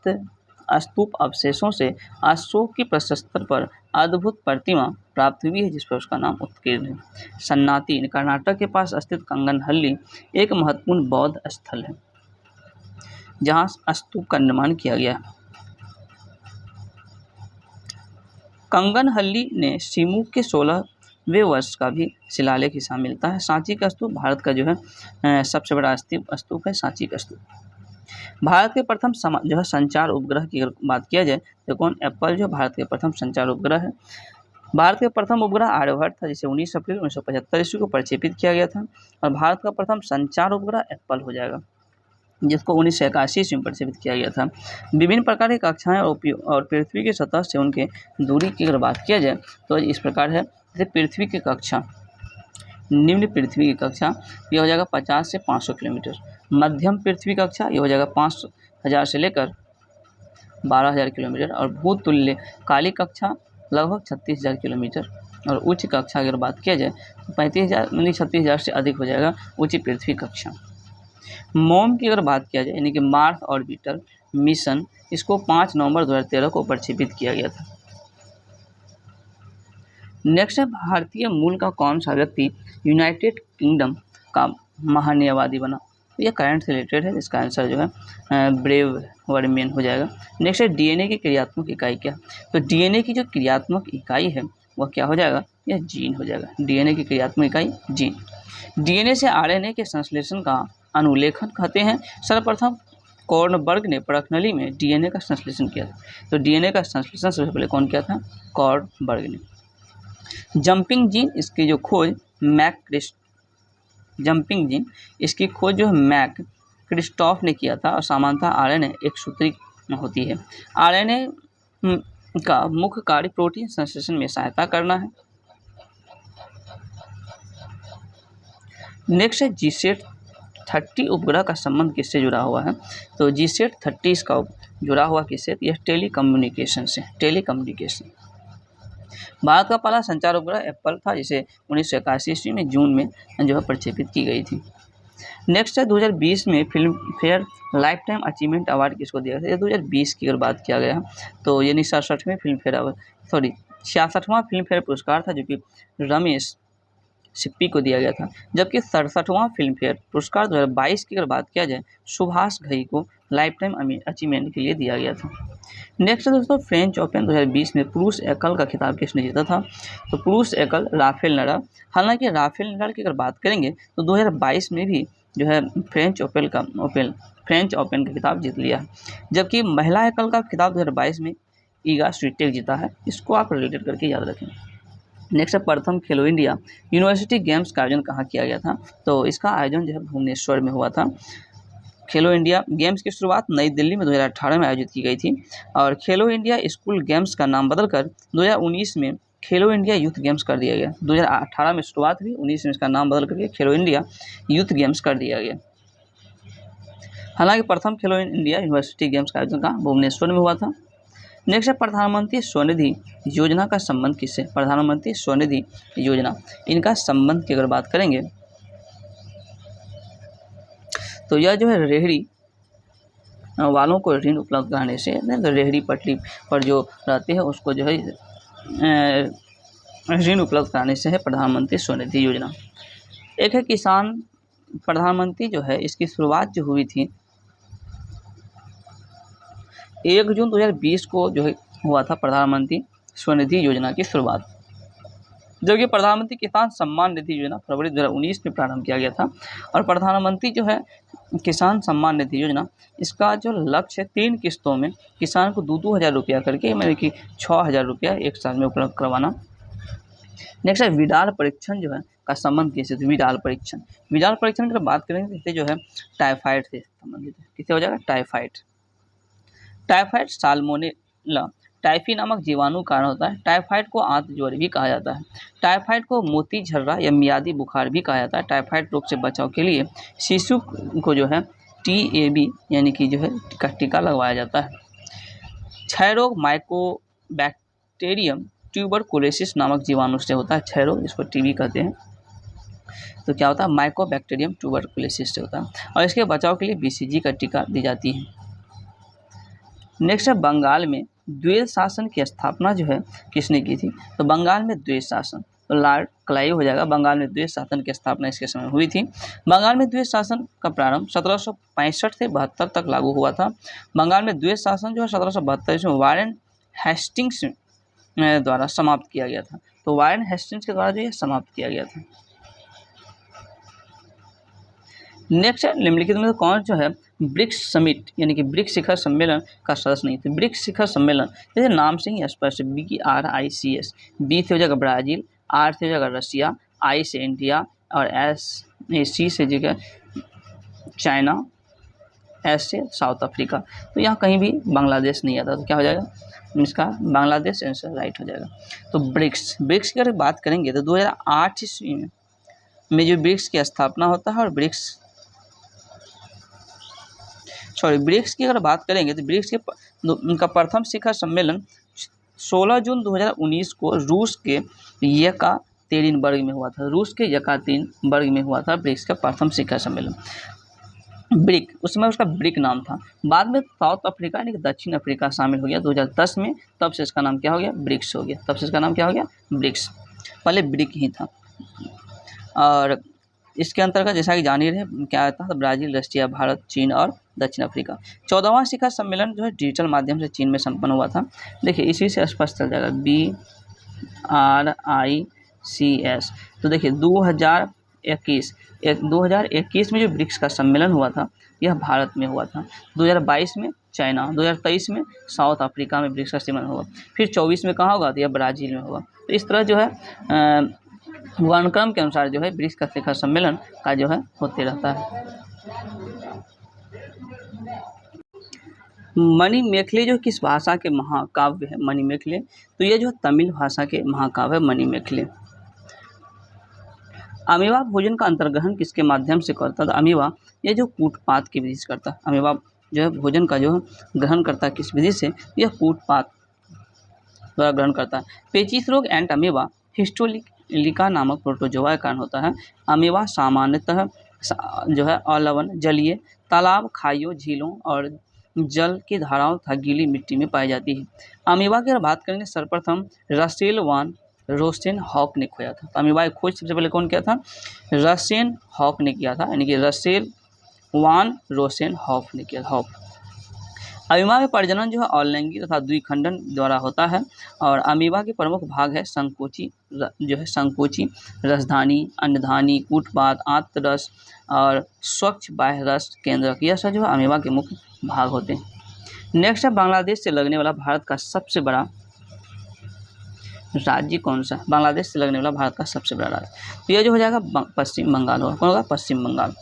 स्तूप अवशेषों से अशोक की प्रशस्तर पर अद्भुत प्रतिमा प्राप्त हुई है, जिस पर उसका नाम उत्कीर्ण है। सन्नाती कर्नाटक के पास स्थित कंगनहल्ली एक महत्वपूर्ण बौद्ध स्थल है, जहाँ स्तूप का निर्माण किया गया है। कंगनहल्ली ने सिमुक के 16वें वर्ष का भी शिलालेख हिस्सा मिलता है। सांची का स्तूप भारत का जो है सबसे बड़ा स्तूप है, सांची का स्तूप। भारत के प्रथम जो है संचार उपग्रह की अगर बात किया जाए तो कौन, एप्पल जो भारत के प्रथम संचार उपग्रह है। भारत के प्रथम उपग्रह आर्यभट्ट था, जिसे 19 अप्रैल 1975 ईस्वी को प्रक्षेपित किया गया था। और भारत का प्रथम संचार उपग्रह एप्पल हो जाएगा, जिसको 1981 ईस्वी में प्रक्षेपित किया गया था। विभिन्न प्रकार की कक्षाएं और पृथ्वी की सतह से उनके दूरी की अगर बात किया जाए तो इस प्रकार है। जैसे पृथ्वी की कक्षा, निम्न पृथ्वी की कक्षा ये हो जाएगा 50 से 500 किलोमीटर। मध्यम पृथ्वी कक्षा ये हो जाएगा 5000 से लेकर 12000 किलोमीटर। और भूतुल्य काली कक्षा लगभग 36000 किलोमीटर। और उच्च कक्षा अगर बात किया जाए तो 35000 यानी 36000 से अधिक हो जाएगा उच्च पृथ्वी कक्षा। मोम की अगर बात किया जाए यानी कि मार्स ऑर्बिटर मिशन, इसको 5 नवंबर 2013 को प्रक्षेपित किया गया था। नेक्स्ट है भारतीय मूल का कौन सा व्यक्ति यूनाइटेड किंगडम का महान्यायवादी बना। तो यह करंट से रिलेटेड है, इसका आंसर जो है ब्रेव वर्मियन हो जाएगा। नेक्स्ट है डीएनए की क्रियात्मक इकाई क्या। तो डीएनए की जो क्रियात्मक इकाई है वह क्या हो जाएगा, यह जीन हो जाएगा। डीएनए की क्रियात्मक इकाई जीन। डीएनए से आरएनए के संश्लेषण का अनुलेखन कहते हैं। सर्वप्रथम कॉर्नबर्ग ने परखनली में डीएनए का संश्लेषण किया था। तो डीएनए का संश्लेषण सबसे पहले कौन किया था, कॉर्नबर्ग ने। जंपिंग जीन, इसकी जो खोज जंपिंग जीन, इसकी खोज जो है मैक क्रिस्टॉफ ने किया था। और सामान्यतः आरएनए एक सूत्री होती है। आरएनए का मुख्य कार्य प्रोटीन संश्लेषण में सहायता करना है। नेक्स्ट है GSAT-30 उपग्रह का संबंध किससे जुड़ा हुआ है। तो GSAT-30 इसका जुड़ा हुआ किससे, यह टेलीकम्युनिकेशन से, टेलीकम्युनिकेशन। भारत का पहला संचार उपग्रह एप्पल था, जिसे 1981 ईस्वी में जून में जो है प्रक्षेपित की गई थी। नेक्स्ट है 2020 में film fair life time achievement award किसको दिया गया। 2020 की अगर बात किया गया तो यानी 66वां फिल्म फेयर पुरस्कार था, जो कि रमेश सिप्पी को दिया गया था। जबकि 67वां फिल्म फेयर पुरस्कार 2022 की अगर बात किया जाए सुभाष घई को लाइफ टाइम अचीवमेंट के लिए दिया गया था। नेक्स्ट है दोस्तों फ्रेंच ओपन 2020 में पुरुष एकल का खिताब किसने जीता था। तो पुरुष एकल राफेल नडाल। हालांकि राफेल नडाल की अगर बात करेंगे तो 2022 में भी जो है फ्रेंच ओपन का खिताब जीत लिया है। जबकि महिला एकल का खिताब 2022 में ईगा स्विटेक जीता है। इसको आप रिलेटेड करके याद रखें। नेक्स्ट है प्रथम खेलो इंडिया यूनिवर्सिटी गेम्स का आयोजन कहाँ किया गया था। तो इसका आयोजन जो है भुवनेश्वर में हुआ था। खेलो इंडिया गेम्स की शुरुआत नई दिल्ली में 2018 में आयोजित की गई थी। और खेलो इंडिया स्कूल गेम्स का नाम बदलकर 2019 में खेलो इंडिया यूथ गेम्स कर दिया गया। 2018 में शुरुआत हुई, 19 में इसका नाम बदल करके खेलो इंडिया यूथ गेम्स कर दिया गया। हालांकि प्रथम खेलो इंडिया यूनिवर्सिटी गेम्स का आयोजन कहाँ, भुवनेश्वर में हुआ था। नेक्स्ट है प्रधानमंत्री स्वनिधि योजना का संबंध किससे। प्रधानमंत्री स्वनिधि योजना, इनका संबंध की अगर बात करेंगे तो यह जो है रेहड़ी वालों को ऋण उपलब्ध कराने से, तो रेहड़ी पटरी पर जो रहते हैं उसको जो है ऋण उपलब्ध कराने से है प्रधानमंत्री स्वनिधि योजना। एक है किसान प्रधानमंत्री जो है, इसकी शुरुआत जो हुई थी 1 जून 2020 को जो है हुआ था प्रधानमंत्री स्वनिधि योजना की शुरुआत, जबकि प्रधानमंत्री किसान सम्मान निधि योजना फरवरी 2019 में प्रारंभ किया गया था। और प्रधानमंत्री जो है किसान सम्मान निधि योजना, इसका जो लक्ष्य है 3 किस्तों में किसान को 2-2 हज़ार रुपया करके, मतलब कि 6,000 रुपया एक साल में उपलब्ध करवाना। नेक्स्ट है विडाल परीक्षण जो है का संबंध कैसे, तो विडाल परीक्षण की बात करेंगे तो जो है टाइफाइड से संबंधित है। किससे हो जाएगा, टाइफाइड साल्मोनेला टाइफी नामक जीवाणु कारण होता है। टाइफाइड को आंत ज्वर भी कहा जाता है। टाइफाइड को मोती झर्रा या मियादी बुखार भी कहा जाता है। टाइफाइड रोग से बचाव के लिए शिशु को जो है TAB यानी कि जो है का टीका लगवाया जाता है। क्षय रोग माइकोबैक्टीरियम ट्यूबरकुलोसिस नामक जीवाणु से होता है। क्षय रोग, इसको TB कहते हैं। तो क्या होता है, माइकोबैक्टीरियम ट्यूबरकुलोसिस से होता है और इसके बचाव के लिए BCG का टीका दी जाती है। नेक्स्ट है बंगाल में द्वैध शासन की स्थापना जो है किसने की थी, तो बंगाल में द्वैध शासन, तो लॉर्ड क्लाइव हो जाएगा। बंगाल में द्वैध शासन की स्थापना इसके समय हुई थी। बंगाल में द्वैध शासन का प्रारंभ 1765 से 72 तक लागू हुआ था। बंगाल में द्वैध शासन जो है 1772 में वारेन हेस्टिंग्स द्वारा समाप्त किया गया था। तो वारेन हेस्टिंग्स के द्वारा जो है समाप्त किया गया था। नेक्स्ट है निम्नलिखित में कौन जो है ब्रिक्स समिट यानी कि ब्रिक्स शिखर सम्मेलन का सदस्य नहीं थे। ब्रिक्स शिखर सम्मेलन जैसे नाम से ही स्पष्ट है, BRICS, B से हो जाएगा ब्राज़ील, R से हो जाएगा रशिया, I से इंडिया और C से जगह चाइना, S से साउथ अफ्रीका। तो यहाँ कहीं भी बांग्लादेश नहीं आता, तो क्या हो जाएगा इसका बांग्लादेश आंसर राइट हो जाएगा। तो ब्रिक्स की अगर बात करेंगे तो 2008 ईस्वी में जो ब्रिक्स की स्थापना होता है और ब्रिक्स की अगर बात करेंगे तो ब्रिक्स के उनका प्रथम शिखर सम्मेलन 16 जून 2019 को रूस के येकातेरिनबर्ग में हुआ था। रूस के येकातेरिनबर्ग में हुआ था ब्रिक्स का प्रथम शिखर सम्मेलन। ब्रिक, उस समय उसका ब्रिक नाम था। बाद में साउथ अफ्रीका यानी कि दक्षिण अफ्रीका शामिल हो गया 2010 में, तब से इसका नाम क्या हो गया, ब्रिक्स हो गया। तब से इसका नाम क्या हो गया, ब्रिक्स। पहले ब्रिक ही था। और इसके अंतर्गत जैसा कि जान ही रहे क्या आता था, ब्राज़ील, रशिया, भारत, चीन और दक्षिण अफ्रीका। 14वां शिखर सम्मेलन जो है डिजिटल माध्यम से चीन में संपन्न हुआ था। देखिए इसी से स्पष्ट चल जाएगा, BRICS। तो देखिए 2021 में जो ब्रिक्स का सम्मेलन हुआ था यह भारत में हुआ था। 2022 में चाइना, 2023 में साउथ अफ्रीका में ब्रिक्स का सम्मेलन हुआ। फिर 24 में कहाँ होगा, तो यह ब्राज़ील में होगा। तो इस तरह जो है वर्णक्रम के अनुसार जो है ब्रिक्स का शिखर सम्मेलन का जो है होते रहता है। मणिमेखले जो किस भाषा के महाकाव्य है, मणिमेखले, तो ये जो तमिल भाषा के महाकाव्य है मणिमेखले। अमीबा भोजन का अंतर्ग्रहण किसके माध्यम से करता था, अमीबा ये जो कूटपात की विधि से करता है। अमीबा जो है भोजन का जो ग्रहण करता है किस विधि से, यह कूटपात द्वारा ग्रहण करता है। पेचिश रोग एंट अमीबा हिस्टोलिका नामक प्रोटोजोआ के कारण होता है। अमीबा सामान्यतः जो है अलवण जलीय तालाब, खाइयों, झीलों और जल की धाराओं तथा गीली मिट्टी में पाई जाती है। अमीबा की अगर बात करेंगे सर्वप्रथम रसेल वान रोसेनहॉक ने खोया था। तो अमीबा की खोज सबसे पहले कौन किया था, रोसेनहॉक ने किया था, यानी कि रसेल वान रोसेनहॉक ने किया। अमीबा में प्रजनन जो है अलैंगिक तथा द्विखंडन द्वारा होता है। और अमीबा के प्रमुख भाग है संकोची रसधानी, अन्नधानी, कूटपात, आंतररस और स्वच्छ बाह्य रस केंद्रक, यह सब जो है अमीबा के मुख्य भाग होते हैं। नेक्स्ट है बांग्लादेश से लगने वाला भारत का सबसे बड़ा राज्य कौन सा, बांग्लादेश से लगने वाला भारत का सबसे बड़ा राज्य, तो यह जो हो जाएगा पश्चिम बंगाल होगा। कौन होगा, पश्चिम बंगाल।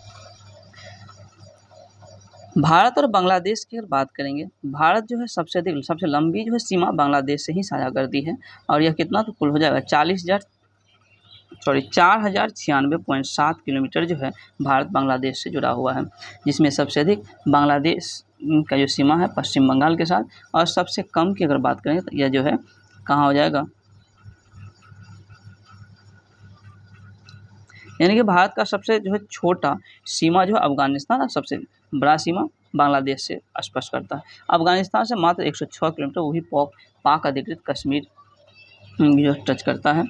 भारत और बांग्लादेश की अगर बात करेंगे, भारत जो है सबसे लंबी जो है सीमा बांग्लादेश से ही साझा करती है। और यह कितना, तो कुल हो जाएगा 4096.7 किलोमीटर जो है भारत बांग्लादेश से जुड़ा हुआ है, जिसमें सबसे अधिक बांग्लादेश का जो सीमा है पश्चिम बंगाल के साथ, और सबसे कम की अगर बात करेंगे तो यह जो है कहाँ हो जाएगा, यानी कि भारत का सबसे जो है छोटा सीमा जो है अफगानिस्तान और सबसे बड़ा सीमा बांग्लादेश से स्पर्श करता है। अफगानिस्तान से मात्र 106 किलोमीटर, वो भी पाक अधिकृत कश्मीर जो टच करता है।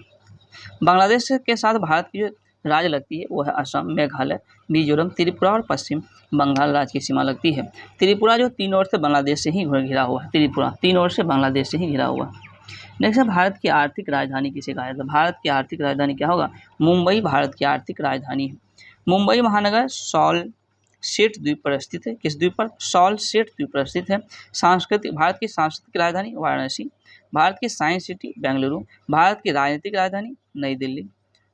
बांग्लादेश के साथ भारत की जो राज्य लगती है वो है असम, मेघालय, मिजोरम, त्रिपुरा और पश्चिम बंगाल राज्य की सीमा लगती है। त्रिपुरा जो 3 ओर से बांग्लादेश से ही घिरा हुआ है, त्रिपुरा 3 ओर से बांग्लादेश से ही घिरा हुआ है। नेक्स्ट है भारत की आर्थिक राजधानी किसे कहा जाता है? भारत की आर्थिक राजधानी क्या होगा? मुंबई भारत की आर्थिक राजधानी है। मुंबई महानगर सॉल्ट द्वीप पर स्थित है। किस द्वीप पर? सॉल्ट द्वीप पर स्थित है। भारत की सांस्कृतिक राजधानी वाराणसी, भारत की साइंस सिटी बेंगलुरु, भारत की राजनीतिक राजधानी नई दिल्ली,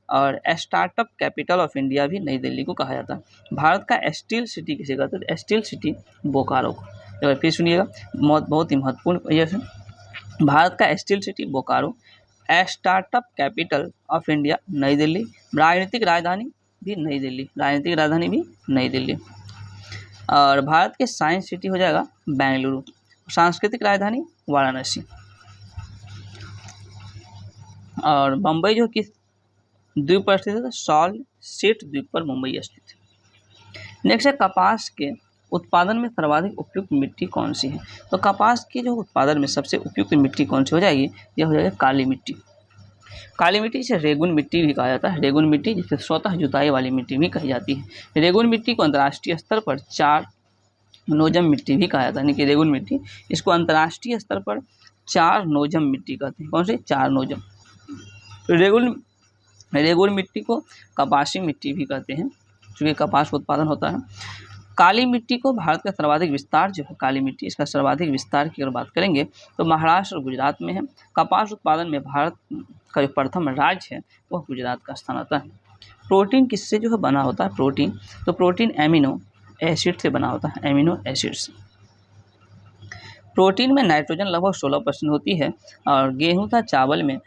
और स्टार्टअप कैपिटल ऑफ इंडिया भी नई दिल्ली को कहा जाता है। भारत का स्टील सिटी किसे कहते हैं? स्टील सिटी बोकारो को। एक बार फिर सुनिएगा, बहुत ही महत्वपूर्ण ये है। भारत का steel city Bokaro, startup capital of India नई दिल्ली, राजनीतिक राजधानी भी नई दिल्ली, राजनीतिक राजधानी भी नई दिल्ली, और भारत के साइंस सिटी हो जाएगा बेंगलुरु, सांस्कृतिक राजधानी वाराणसी, और मुंबई जो किस द्वीप पर स्थित है? सॉल्ट द्वीप पर मुंबई स्थित है। नेक्स्ट है कपास के उत्पादन में सर्वाधिक उपयुक्त मिट्टी कौन सी है? तो कपास के जो उत्पादन में सबसे उपयुक्त मिट्टी कौन सी हो जाएगी? यह हो जाएगी काली मिट्टी। काली मिट्टी जिसे रेगुन मिट्टी भी कहा जाता है, रेगुन मिट्टी जिसे स्वतः जुताई वाली मिट्टी भी कही जाती है। रेगुन मिट्टी को अंतर्राष्ट्रीय स्तर पर 4 नोजम मिट्टी भी कहा जाता है, यानी कि रेगुन मिट्टी, इसको अंतर्राष्ट्रीय स्तर पर 4 नोजम मिट्टी कहते हैं। कौन से? 4 नोजम। रेगुन मिट्टी को कपासी मिट्टी भी कहते हैं, क्योंकि कपास का उत्पादन होता है। काली मिट्टी को भारत का सर्वाधिक विस्तार जो है, काली मिट्टी, इसका सर्वाधिक विस्तार की अगर बात करेंगे तो महाराष्ट्र और गुजरात में है। कपास उत्पादन में भारत का जो प्रथम राज्य है वह गुजरात का स्थान आता है। प्रोटीन किससे जो है बना होता है? प्रोटीन, तो प्रोटीन एमिनो एसिड से बना होता है, एमिनो एसिड से। प्रोटीन में नाइट्रोजन लगभग 16% होती है, और गेहूं तथा चावल में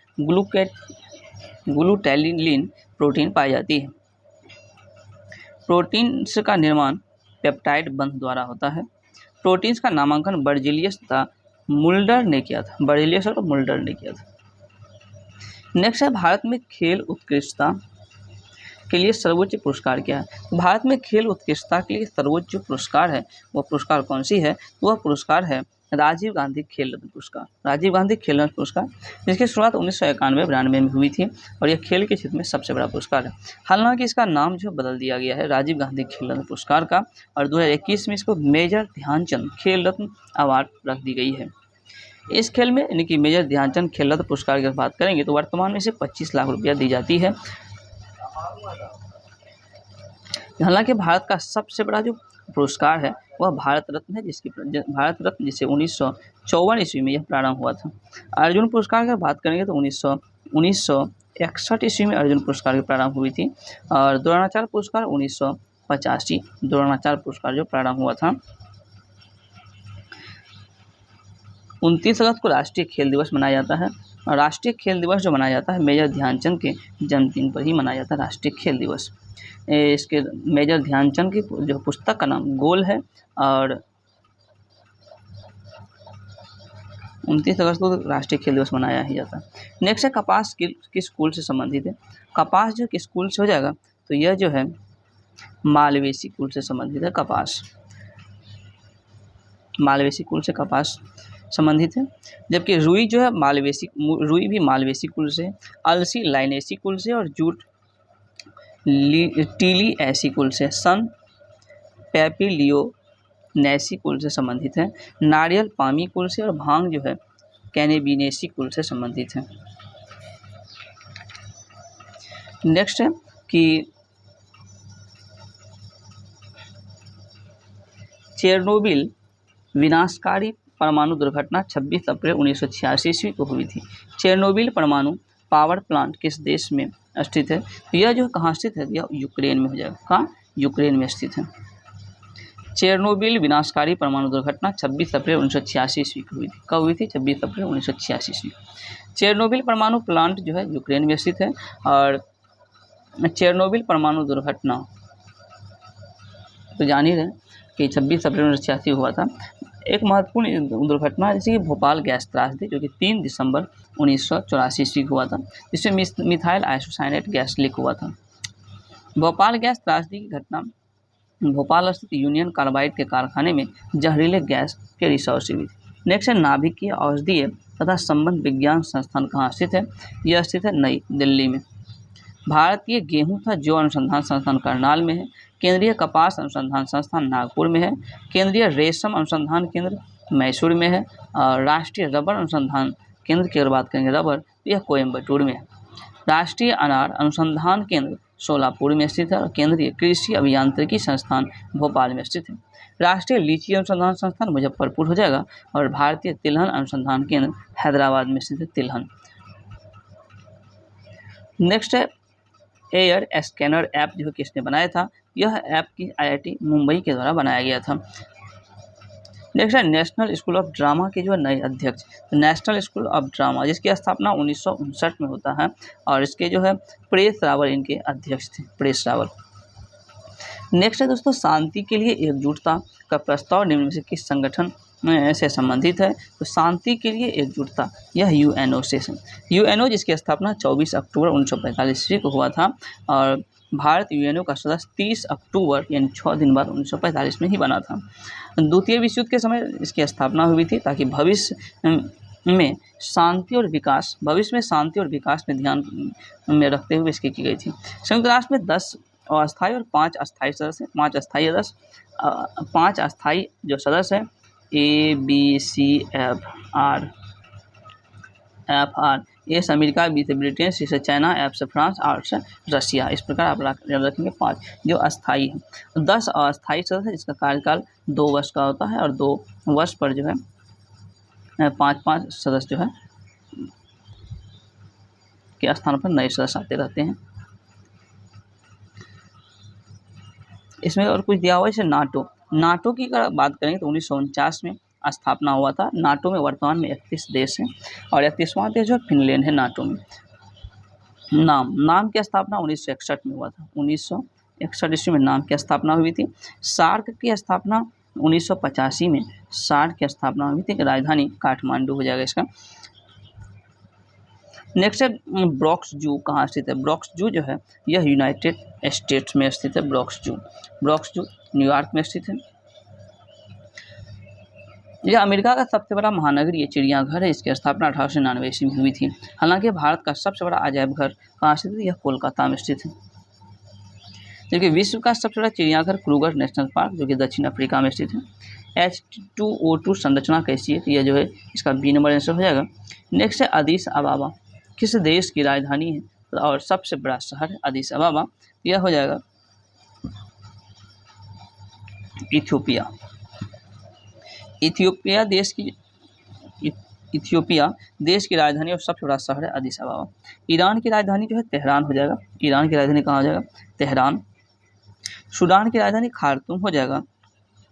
ग्लूटेलिन प्रोटीन पाई जाती है। प्रोटीन्स का निर्माण पेप्टाइड बंध द्वारा होता है। प्रोटीन्स का नामांकन बर्जीलियस तथा मुल्डर ने किया था, बर्जीलियस और मुल्डर ने किया था। नेक्स्ट है भारत में खेल उत्कृष्टता के लिए सर्वोच्च पुरस्कार क्या है? भारत में खेल उत्कृष्टता के लिए सर्वोच्च पुरस्कार है, वह पुरस्कार कौन सी है? वह पुरस्कार है राजीव गांधी खेल रत्न पुरस्कार, राजीव गांधी खेल रत्न पुरस्कार, जिसकी शुरुआत 1991-92 में हुई थी, और यह खेल के क्षेत्र में सबसे बड़ा पुरस्कार है। हालांकि इसका नाम जो बदल दिया गया है राजीव गांधी खेल रत्न पुरस्कार का, और 2021 में इसको मेजर ध्यानचंद खेल रत्न अवार्ड रख दी गई है। इस खेल में यानी कि मेजर ध्यानचंद खेल रत्न पुरस्कार की बात करेंगे तो वर्तमान में इसे 25 लाख रुपया दी जाती है। हालांकि भारत का सबसे बड़ा जो पुरस्कार है वह भारत रत्न है, भारत रत्न जिसे 1954 ईस्वी में यह प्रारंभ हुआ था। अर्जुन पुरस्कार की बात करेंगे तो 1961 ईस्वी में अर्जुन पुरस्कार की प्रारंभ हुई थी, और द्रोणाचार्य पुरस्कार 1985 द्रोणाचार्य पुरस्कार जो प्रारंभ हुआ था। 29 अगस्त को राष्ट्रीय खेल दिवस मनाया जाता है, और राष्ट्रीय खेल दिवस जो मनाया जाता है मेजर ध्यानचंद के जन्मदिन पर ही मनाया जाता है राष्ट्रीय खेल दिवस। इसके मेजर ध्यानचंद की जो पुस्तक का नाम गोल है, और 29 अगस्त को राष्ट्रीय खेल दिवस मनाया ही जाता है। नेक्स्ट है कपास किस कुल से संबंधित है? कपास जो किस कुल से हो जाएगा? तो यह जो है मालवेसी कुल से संबंधित है। कपास मालवेसी कुल से कपास संबंधित है, जबकि रुई जो है रुई भी मालवेसी कुल से, अलसी लाइनेसी कुल से, और जूट टीली ऐसी कुल से, सन पैपिलियोनेसी कुल से संबंधित है, नारियल पामी कुल से, और भांग जो है कैनेबिनेसी कुल से संबंधित है। नेक्स्ट है कि चेरनोबिल विनाशकारी परमाणु दुर्घटना 26 अप्रैल 1986 ईस्वी को हुई थी। चेरनोबिल परमाणु पावर प्लांट किस देश में स्थित है? तो यह जो कहाँ स्थित है? यह यूक्रेन में हो जाएगा। कहाँ? यूक्रेन में स्थित है। चेरनोबिल विनाशकारी परमाणु दुर्घटना 26 अप्रैल 1986 ईस्वी को हुई थी। कब हुई थी? 26 अप्रैल 1986 ईस्वी। चेरनोबिल परमाणु प्लांट जो है यूक्रेन में स्थित है, और चेरनोबिल परमाणु दुर्घटना तो जान ही रहे कि 26 अप्रैल 1986 हुआ था। एक महत्वपूर्ण दुर्घटना जैसे कि भोपाल गैस त्रासदी जो कि 3 दिसंबर 1984 ईस्वी को हुआ था, जिसमें मिथाइल आइसोसाइनेट गैस लीक हुआ था। भोपाल गैस त्रासदी की घटना भोपाल स्थित यूनियन कार्बाइड के कारखाने में जहरीले गैस के रिसाव से हुई थी। नेक्स्ट है नाभिकीय औषधीय तथा संबंध विज्ञान संस्थान कहाँ स्थित है? यह स्थित है नई दिल्ली में। भारतीय गेहूं तथा जौ अनुसंधान संस्थान करनाल में है। केंद्रीय कपास अनुसंधान संस्थान नागपुर में है। केंद्रीय रेशम अनुसंधान केंद्र मैसूर में है। और राष्ट्रीय रबर अनुसंधान केंद्र की अगर बात करेंगे रबर, तो यह कोयम्बटूर में है। राष्ट्रीय अनार अनुसंधान केंद्र सोलापुर में स्थित है और केंद्रीय कृषि अभियांत्रिकी संस्थान भोपाल में स्थित है। राष्ट्रीय लीची अनुसंधान संस्थान मुजफ्फरपुर हो जाएगा और भारतीय तिलहन अनुसंधान केंद्र हैदराबाद में स्थित है तिलहन। नेक्स्ट है एयर स्कैनर ऐप जो किसने बनाया था, यह ऐप की IIT मुंबई के द्वारा बनाया गया था। नेक्स्ट है नेशनल स्कूल ऑफ ड्रामा के जो नए अध्यक्ष, तो नेशनल स्कूल ऑफ ड्रामा जिसकी स्थापना 1959 में होता है और इसके जो है परेश रावल इनके अध्यक्ष थे, परेश रावल। नेक्स्ट है दोस्तों शांति के लिए एकजुटता का प्रस्ताव निम्न में से किस संगठन से संबंधित है, तो शांति के लिए एकजुटता यह UNO से UNO जिसकी स्थापना 24 अक्टूबर 1945 ईस्वी को हुआ था और भारत UNO का सदस्य 30 अक्टूबर यानी 6 दिन बाद 1945 में ही बना था। द्वितीय विश्व युद्ध के समय इसकी स्थापना हुई थी ताकि भविष्य में शांति और विकास में ध्यान में रखते हुए इसकी की गई थी। संयुक्त राष्ट्र में 10 अस्थायी और 5 अस्थायी सदस्य, 5 अस्थायी जो सदस्य हैं ABCFR ये अमेरिका, बी से ब्रिटेन, सी से चाइना, एफ से फ्रांस, आर से रशिया। इस प्रकार आप याद रखेंगे 5 जो अस्थायी है। 10 अस्थायी सदस्य जिसका कार्यकाल 2 वर्ष का होता है और 2 वर्ष पर जो है 5-5 सदस्य जो है के स्थान पर नए सदस्य आते रहते हैं। इसमें और कुछ दिया हुआ है, जैसे नाटो की अगर बात करेंगे तो 1949 में स्थापना हुआ था। नाटो में वर्तमान में 31 देश हैं और 31वां देश जो फिनलैंड है नाटो में। नाम की स्थापना 1961 में हुआ था। 1961 ईस्वी में नाम की स्थापना हुई थी। सार्क की स्थापना 1985 में सार्क की स्थापना हुई थी। राजधानी काठमांडू हो जाएगा इसका। नेक्स्ट है ब्रॉक्स जू कहाँ स्थित है, ब्रॉक्स जू जो है यह यूनाइटेड स्टेट्स में स्थित है। ब्रॉक्स जू न्यूयॉर्क में स्थित है। यह अमेरिका का सबसे बड़ा महानगरीय चिड़ियाघर है। इसकी स्थापना 1899 ईस्वी में हुई थी। हालांकि भारत का सबसे बड़ा अजायब घर कहाँ स्थित है, यह कोलकाता में स्थित है। जबकि विश्व का सबसे बड़ा चिड़ियाघर क्रूगर नेशनल पार्क जो कि दक्षिण अफ्रीका में स्थित है। H2O2 संरचना कैसी है, तो यह जो है इसका B नंबर आंसर हो जाएगा। नेक्स्ट है अदीस अबाबा किस देश की राजधानी है और सबसे बड़ा शहर है अदीस अबाबा, यह हो जाएगा इथियोपिया देश की राजधानी और सबसे बड़ा शहर है अदीस अबाबा। ईरान की राजधानी जो है तेहरान हो जाएगा। ईरान की राजधानी कहाँ हो जाएगा, तेहरान। सूडान की राजधानी खार्तूम हो जाएगा।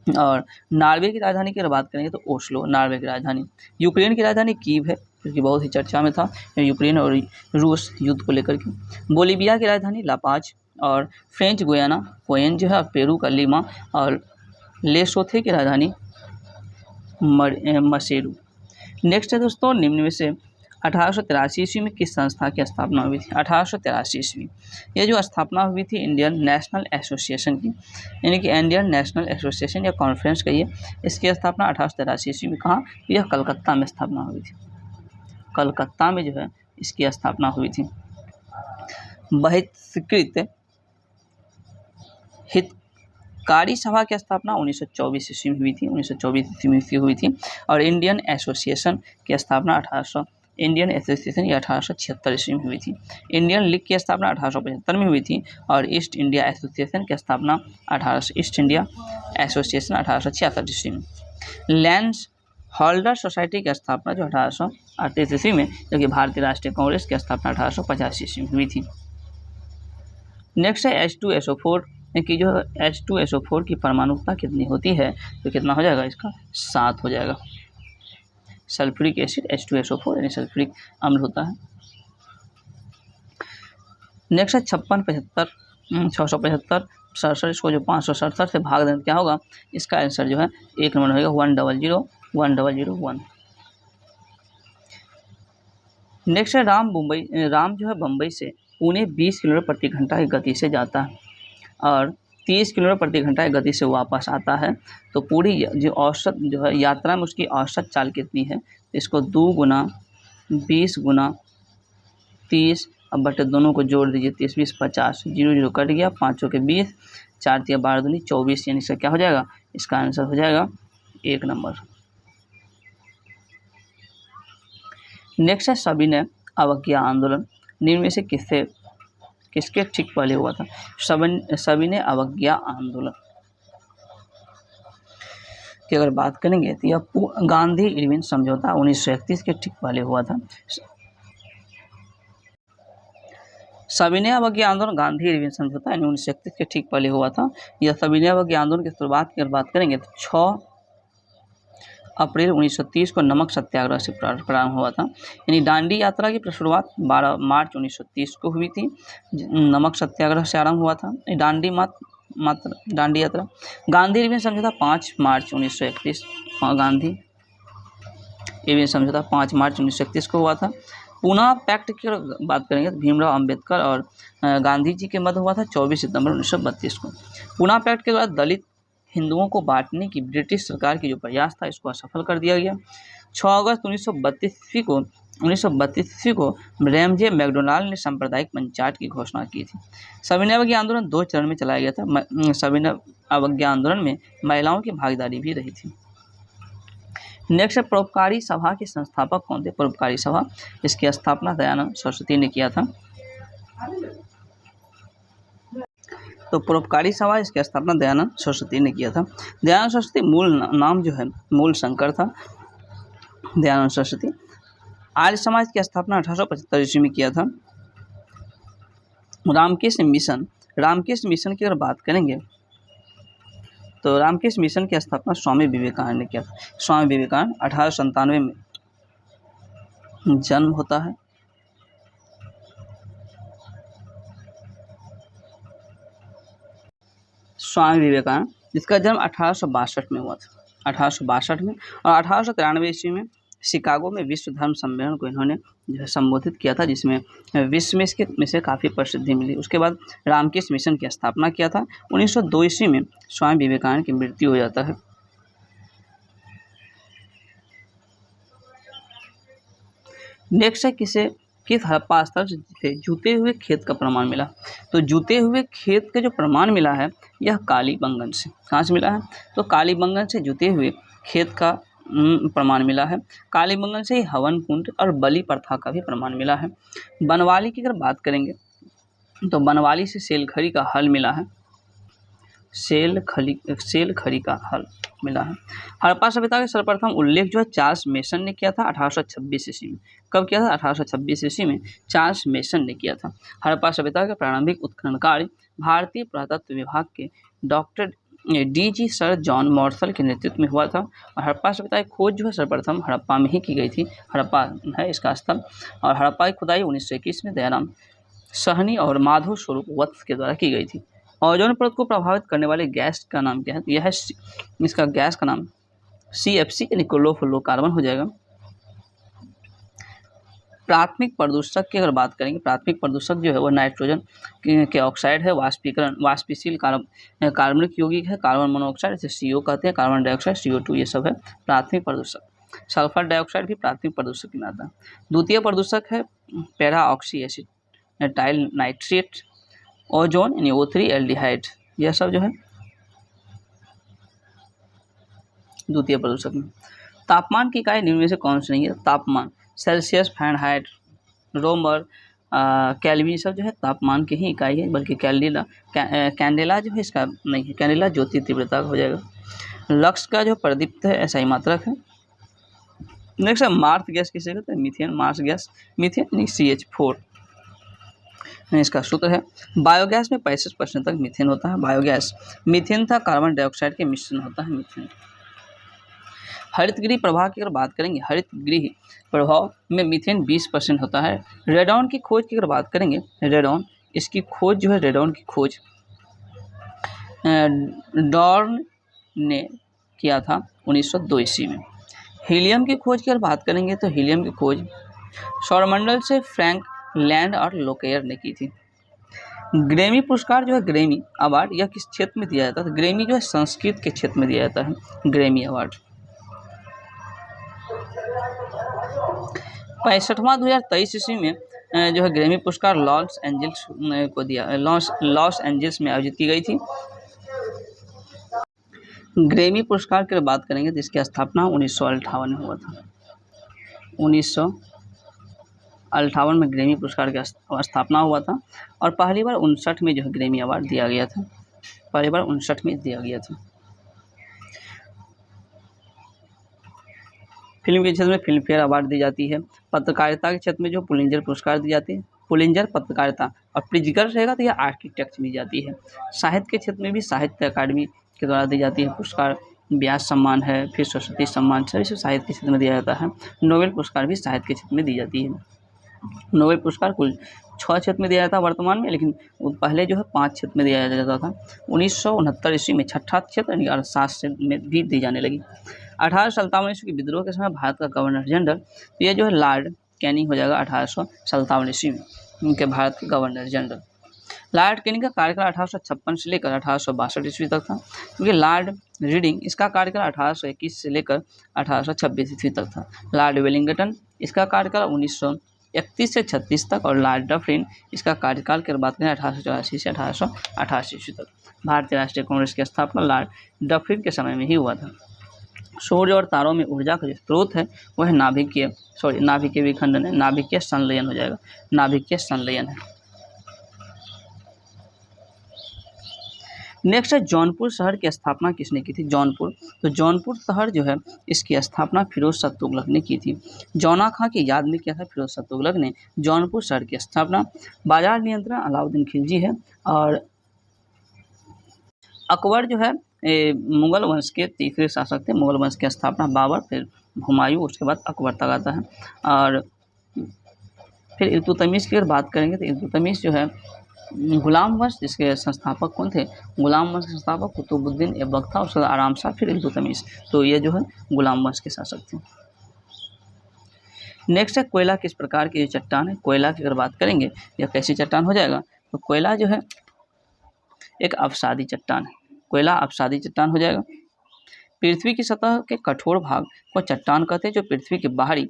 और नॉर्वे की राजधानी की अगर बात करेंगे तो ओस्लो नॉर्वे की राजधानी। यूक्रेन की राजधानी कीव है क्योंकि बहुत ही चर्चा में था यूक्रेन और रूस युद्ध को लेकर के। बोलीविया की राजधानी लापाज और फ्रेंच गुयाना कोयन जो है, पेरू का लीमा और लेसोथे की राजधानी मसेरू। नेक्स्ट है दोस्तों निम्न में से 1883 ईस्वी में किस संस्था की स्थापना हुई थी। 1883 ईस्वी ये जो स्थापना हुई थी इंडियन नेशनल एसोसिएशन की, यानी कि इंडियन नेशनल एसोसिएशन या कॉन्फ्रेंस कहिए। इसकी स्थापना 1883 ईस्वी में कहाँ, यह कलकत्ता में स्थापना हुई थी। कलकत्ता में जो है इसकी स्थापना हुई थी। बहिष्कृत हितकारी सभा की स्थापना 1924 ईस्वी में हुई थी। 1924 ईस्वी में हुई थी। और इंडियन एसोसिएशन की स्थापना 1876 ईस्वी में हुई थी। इंडियन लीग की स्थापना 1875 में हुई थी और ईस्ट इंडिया एसोसिएशन की स्थापना 1866 ईस्वी में। लैंड होल्डर सोसाइटी की स्थापना जो 1838 ईस्वी में, जो कि भारतीय राष्ट्रीय कांग्रेस की स्थापना 1885 ईस्वी में हुई थी। नेक्स्ट है H2SO4 की जो H2SO4 की परमाणुता कितनी होती है, तो कितना हो जाएगा इसका 7 हो जाएगा। सल्फ्यूरिक एसिड H2SO4 यानी सल्फ्यूरिक अम्ल होता है। नेक्स्ट है 56, 675, 67 इसको जो 567 से भाग दें क्या होगा, इसका आंसर जो है 1 नंबर होगा 1001। नेक्स्ट है राम जो है बम्बई से पुणे 20 किलोमीटर प्रति घंटा की गति से जाता है और 30 किलोमीटर प्रति घंटा की गति से वापस आता है। तो पूरी जो औसत जो है यात्रा में उसकी औसत चाल कितनी है, इसको 2 गुना 20 गुना 30 अब बटे दोनों को जोड़ दीजिए, 30 20 50, 0 0 कट गया, 5 के 20, 4 तिया 12 दूनी 24, यानी इसका क्या हो जाएगा, इसका आंसर हो जाएगा 1 नंबर। नेक्स्ट है सविनय अवज्ञा आंदोलन निम्न में से किसके ठीक पहले हुआ था। सविनय अवज्ञा आंदोलन की अगर बात करेंगे तो यह गांधी इरविन समझौता 1931 के ठीक पहले हुआ था। सविनय अवज्ञा आंदोलन गांधी इरविन समझौता 1931 के ठीक पहले हुआ था। यह सविनय अवज्ञा आंदोलन की शुरुआत की अगर बात करेंगे तो 6 अप्रैल 1930 को नमक सत्याग्रह से प्रारंभ हुआ था। यानी दांडी यात्रा की शुरुआत 12 मार्च 1930 को हुई थी, नमक सत्याग्रह से आरंभ हुआ था दांडी यात्रा। गांधी इरविन समझौता 5 मार्च 1931, गांधी इरविन समझौता 5 मार्च 1931 को हुआ था। पूना पैक्ट की बात करेंगे तो भीमराव अंबेडकर और गांधी जी के मध्य हुआ था 24 सितंबर 1932 को। पूना पैक्ट के द्वारा दलित हिंदुओं को बांटने की ब्रिटिश सरकार की जो प्रयास था इसको असफल कर दिया गया। 6 अगस्त 1932 को रैमजे मैकडोनाल्ड ने सांप्रदायिक पंचायत की घोषणा की थी। सविनय अवज्ञा आंदोलन 2 चरण में चलाया गया था। सविनय अवज्ञा आंदोलन में महिलाओं की भागीदारी भी रही थी। नेक्स्ट है परोपकारी सभा के संस्थापक कौन थे। परोपकारी सभा, इसकी स्थापना दयानंद सरस्वती ने किया था। तो परोपकारी सभा, इसकी स्थापना दयानंद सरस्वती ने किया था। दयानंद सरस्वती मूल नाम जो है मूल शंकर था। दयानंद सरस्वती आर्य समाज की स्थापना 1875 ईस्वी में किया था। रामकृष्ण मिशन की अगर बात करेंगे तो रामकृष्ण मिशन की स्थापना स्वामी विवेकानंद ने किया था। स्वामी विवेकानंद 1897 में जन्म होता है। स्वामी विवेकानंद जिसका जन्म 1862 में हुआ था, 1862 में, और 1893 ईस्वी में शिकागो में विश्व धर्म सम्मेलन को इन्होंने जो है संबोधित किया था, जिसमें विश्व में से काफ़ी प्रसिद्धि मिली। उसके बाद रामकृष्ण मिशन की स्थापना किया था। 1902 ईस्वी में स्वामी विवेकानंद की मृत्यु हो जाता है। नेक्स्ट है किस हड़प्पा स्थल से जूते हुए खेत का प्रमाण मिला। तो जूते हुए खेत का जो प्रमाण मिला है यह कालीबंगन से। कहाँ से मिला है, तो कालीबंगन से जूते हुए खेत का प्रमाण मिला है। कालीबंगन से ही हवन कुंड और बलि प्रथा का भी प्रमाण मिला है। बनवाली की अगर बात करेंगे तो बनवाली से सेलखड़ी का हल मिला है। सेलखड़ी का हल मिला है। हड़प्पा सभ्यता का सर्वप्रथम उल्लेख जो है चार्ल्स मेसन ने किया था 1826 ईस्वी में। कब किया था, 1826 ईस्वी में चार्ल्स मेसन ने किया था। हड़प्पा सभ्यता का प्रारंभिक उत्खनन कार्य भारतीय पुरातत्व विभाग के doctor D.G. Sir John morsel के नेतृत्व में हुआ था। और हड़प्पा सभ्यता की खोज जो है सर्वप्रथम हड़प्पा में ही की गई थी। हड़प्पा है इसका स्थल। और हड़प्पा की खुदाई 1921 में दयाराम सहनी और माधव स्वरूप वत्स के द्वारा की गई थी। ओजोन परत को प्रभावित करने वाले गैस का नाम क्या है, तो यह है इसका गैस का नाम CFC यानी क्लोरोफ्लोरोकार्बन हो जाएगा। प्राथमिक प्रदूषक की अगर बात करेंगे, प्राथमिक प्रदूषक जो है वो नाइट्रोजन के ऑक्साइड है, वाष्पशील कार्बनिक यौगिक है, कार्बन मोनोऑक्साइड इसे CO कहते हैं, कार्बन डाइऑक्साइड CO2, ये सब है प्राथमिक प्रदूषक। सल्फर डाइऑक्साइड भी प्राथमिक प्रदूषक में आता है। द्वितीय प्रदूषक है para oxy acetyl nitrate, ozone यानी O3 एल्डिहाइड, यह सब जो है द्वितीय प्रदूषक में। तापमान की इकाई निम्न में से कौन सी नहीं है। तापमान सेल्सियस, फ़ारेनहाइट, रोमर, केल्विन सब जो है तापमान की ही इकाई है, बल्कि कैंडेला जो है इसका नहीं है। कैंडेला ज्योति तीव्रता हो जाएगा। लक्स का जो प्रदीप्त है ऐसा ही मात्रक है। नेक्स्ट है मार्स गैस किसे कहते हैं, methane. Marsh gas methane CH4 इसका सूत्र है। बायोगैस में 65% तक मीथेन होता है। बायोगैस मीथेन था कार्बन डाइऑक्साइड के मिश्रण होता है मीथेन। हरितगृह प्रभाव की अगर बात करेंगे, हरितगृह प्रभाव में मीथेन 20% होता है। रेडॉन की खोज की अगर बात करेंगे, रेडॉन इसकी खोज जो है रेडॉन की खोज डॉर्न ने किया था 1902 ईस्वी में। हीलियम की खोज की अगर बात करेंगे तो हीलियम की खोज सौरमंडल से फ्रैंक लैंड और लोकेयर ने की थी। ग्रैमी पुरस्कार जो है, ग्रैमी अवार्ड, यह किस क्षेत्र में दिया जाता है। ग्रैमी जो है संस्कृत के क्षेत्र में दिया जाता है, ग्रैमी अवार्ड। 65वां 2023 ईस्वी में जो है ग्रैमी पुरस्कार लॉस एंजल्स को दिया, लॉस एंजल्स में आयोजित की गई थी। ग्रैमी पुरस्कार की बात करेंगे तो इसकी स्थापना 1958 में हुआ था। 1958 में ग्रैमी पुरस्कार की स्थापना हुआ था और पहली बार 59 में जो है ग्रैमी अवार्ड दिया गया था, पहली बार 59 में दिया गया था। फिल्म के क्षेत्र में फिल्म फेयर अवार्ड दी जाती है। पत्रकारिता के क्षेत्र में जो पुलिंजर पुरस्कार दी जाती है, पुलिंजर पत्रकारिता, और प्रिज्गर रहेगा तो यह आर्किटेक्ट दी जाती है। साहित्य के क्षेत्र में भी साहित्य अकादमी के द्वारा दी जाती है पुरस्कार, व्यास सम्मान है, फिर सरस्वती सम्मान, सभी साहित्य के क्षेत्र में दिया जाता है। नोबेल पुरस्कार भी साहित्य के क्षेत्र में दी जाती है। नोबेल पुरस्कार कुल 6 क्षेत्र में दिया जाता है वर्तमान में, लेकिन पहले जो है 5 क्षेत्र में दिया जाता था। 1969 ईस्वी में छठा क्षेत्र यानी अर्थशास्त्र में भी दी जाने लगी। 1857 ईस्वी के विद्रोह के समय भारत का गवर्नर जनरल, तो ये जो है लॉर्ड कैनिंग हो जाएगा 1857 ईस्वी में उनके भारत के गवर्नर जनरल। लॉर्ड कैनिंग का कार्यकाल 1856 से लेकर 1862 ईस्वी तक था, क्योंकि लॉर्ड रीडिंग इसका कार्यकाल 1821 से लेकर 1826 ईस्वी तक था। लॉर्ड वेलिंगटन इसका कार्यकाल 1931 से 36 तक, और लॉर्ड डफरिन इसका कार्यकाल की बात करें 1884 से 1888 ईस्वी तक। भारतीय राष्ट्रीय कांग्रेस की स्थापना लॉर्ड डफरिन के समय में ही हुआ था। सूर्य और तारों में ऊर्जा का जो स्रोत है वह नाभिकीय विखंडन है, नाभिकीय संलयन हो जाएगा, नाभिकीय संलयन है। नेक्स्ट है जौनपुर शहर की स्थापना किसने की थी? जौनपुर, तो जौनपुर शहर जो है इसकी स्थापना फिरोज शाह तुगलक ने की थी। जौना खां की याद में किया था फिरोज शाह तुगलक ने जौनपुर शहर की स्थापना। बाजार नियंत्रण अलाउद्दीन खिलजी है, और अकबर जो है मुगल वंश के तीसरे शासक थे। मुगल वंश की स्थापना बाबर, फिर हुमायूं, उसके बाद अकबर तक आता है। और फिर इल्तुतमिश की अगर बात करेंगे तो इल्तुतमिश जो है गुलाम वंश, जिसके संस्थापक कौन थे? गुलाम वंश के संस्थापक कुतुबुद्दीन ऐबक था, उसके बाद आराम शाह, फिर इल्तुतमिश, तो ये जो है गुलाम वंश के शासक थे। नेक्स्ट है कोयला किस प्रकार की चट्टान है? कोयला की अगर बात करेंगे यह कैसी चट्टान हो जाएगा? तो कोयला जो है एक अवसादी चट्टान है, कोयला अवसादी चट्टान हो जाएगा। पृथ्वी की सतह के कठोर भाग को चट्टान कहते हैं, जो पृथ्वी के बाहरी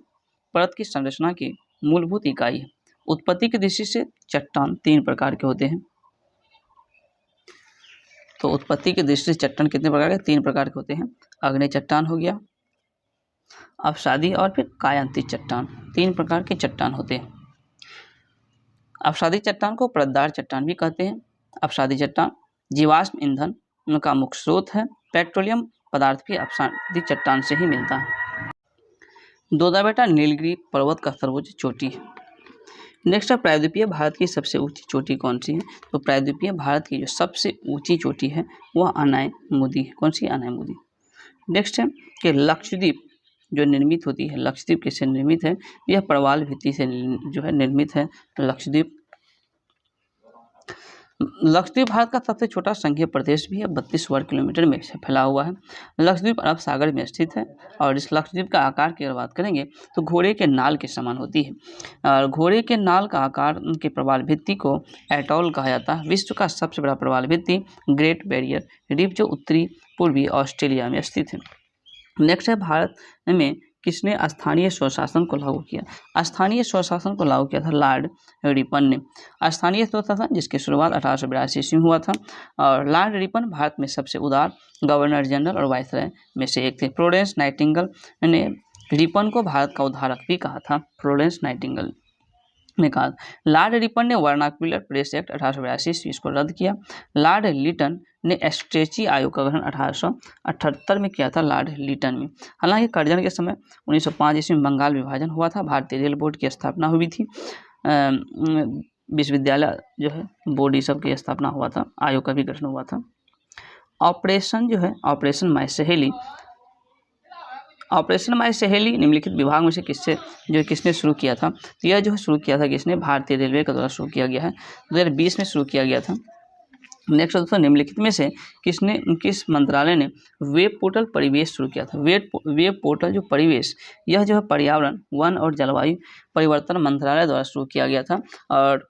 परत की संरचना की मूलभूत इकाई है। उत्पत्ति की दृष्टि से चट्टान 3 प्रकार के होते हैं। तो उत्पत्ति की दृष्टि से चट्टान कितने प्रकार के? 3 प्रकार के होते हैं। आग्नेय चट्टान हो गया, अवसादी, और फिर कायांतित चट्टान, 3 प्रकार के चट्टान होते हैं। अवसादी चट्टान को परतदार चट्टान भी कहते हैं। अवसादी चट्टान जीवाश्म ईंधन उनका मुख्य स्रोत है। पेट्रोलियम पदार्थ भी अवसादी चट्टान से ही मिलता है। दोदाबेटा नीलगिरी पर्वत का सर्वोच्च चोटी है। नेक्स्ट है प्रायद्वीपीय भारत की सबसे ऊंची चोटी कौन सी है? तो प्रायद्वीपीय भारत की जो सबसे ऊंची चोटी है वह अनायमुदी है। कौन सी? अनायमुदी। नेक्स्ट है कि लक्षद्वीप जो निर्मित होती है, लक्षद्वीप किससे निर्मित है? यह प्रवाल भित्ति से जो है निर्मित है लक्षद्वीप। लक्षद्वीप भारत का सबसे छोटा संघीय प्रदेश भी है, 32 वर्ग किलोमीटर में फैला हुआ है। लक्षद्वीप अरब सागर में स्थित है, और इस लक्षद्वीप का आकार की अगर बात करेंगे तो घोड़े के नाल के समान होती है, और घोड़े के नाल का आकार के प्रवाल भित्ति को एटॉल कहा जाता है। विश्व का सबसे बड़ा प्रवाल भित्ति ग्रेट बैरियर रीफ जो उत्तरी पूर्वी ऑस्ट्रेलिया में स्थित है। नेक्स्ट है भारत में किसने स्थानीय स्वशासन को लागू किया? स्थानीय स्वशासन को लागू किया था लॉर्ड रिपन ने। स्थानीय स्वशासन जिसकी शुरुआत 1882 ईस्वी में हुआ था, और लॉर्ड रिपन भारत में सबसे उदार गवर्नर जनरल और वाइसराय में से एक थे। फ्लोरेंस नाइटिंगेल ने रिपन को भारत का उद्धारक भी कहा था। फ्लोरेंस नाइटिंगेल ने कहा। लॉर्ड रिपन ने वर्नाक्युलर प्रेस एक्ट 1882 ईस्वी को रद्द किया। लॉर्ड लिटन ने स्ट्रेची आयोग का गठन 1878 में किया था, लॉर्ड लिटन में। हालांकि कर्जन के समय 1905 ईस्वी में बंगाल विभाजन हुआ था, भारतीय रेल बोर्ड की स्थापना हुई थी, विश्वविद्यालय जो है बोर्ड ये सब की स्थापना हुआ था, आयोग का भी गठन हुआ था। ऑपरेशन जो है ऑपरेशन माई सहेली निम्नलिखित विभाग में से किसने शुरू किया था? तो यह जो है शुरू किया था किसने? भारतीय रेलवे के द्वारा शुरू किया गया है, 2020 में शुरू किया गया था। नेक्स्ट दोस्तों, निम्नलिखित में से किस मंत्रालय ने वेब पोर्टल परिवेश शुरू किया था? वेब पोर्टल जो परिवेश, यह जो है पर्यावरण, वन और जलवायु परिवर्तन मंत्रालय द्वारा शुरू किया गया था। और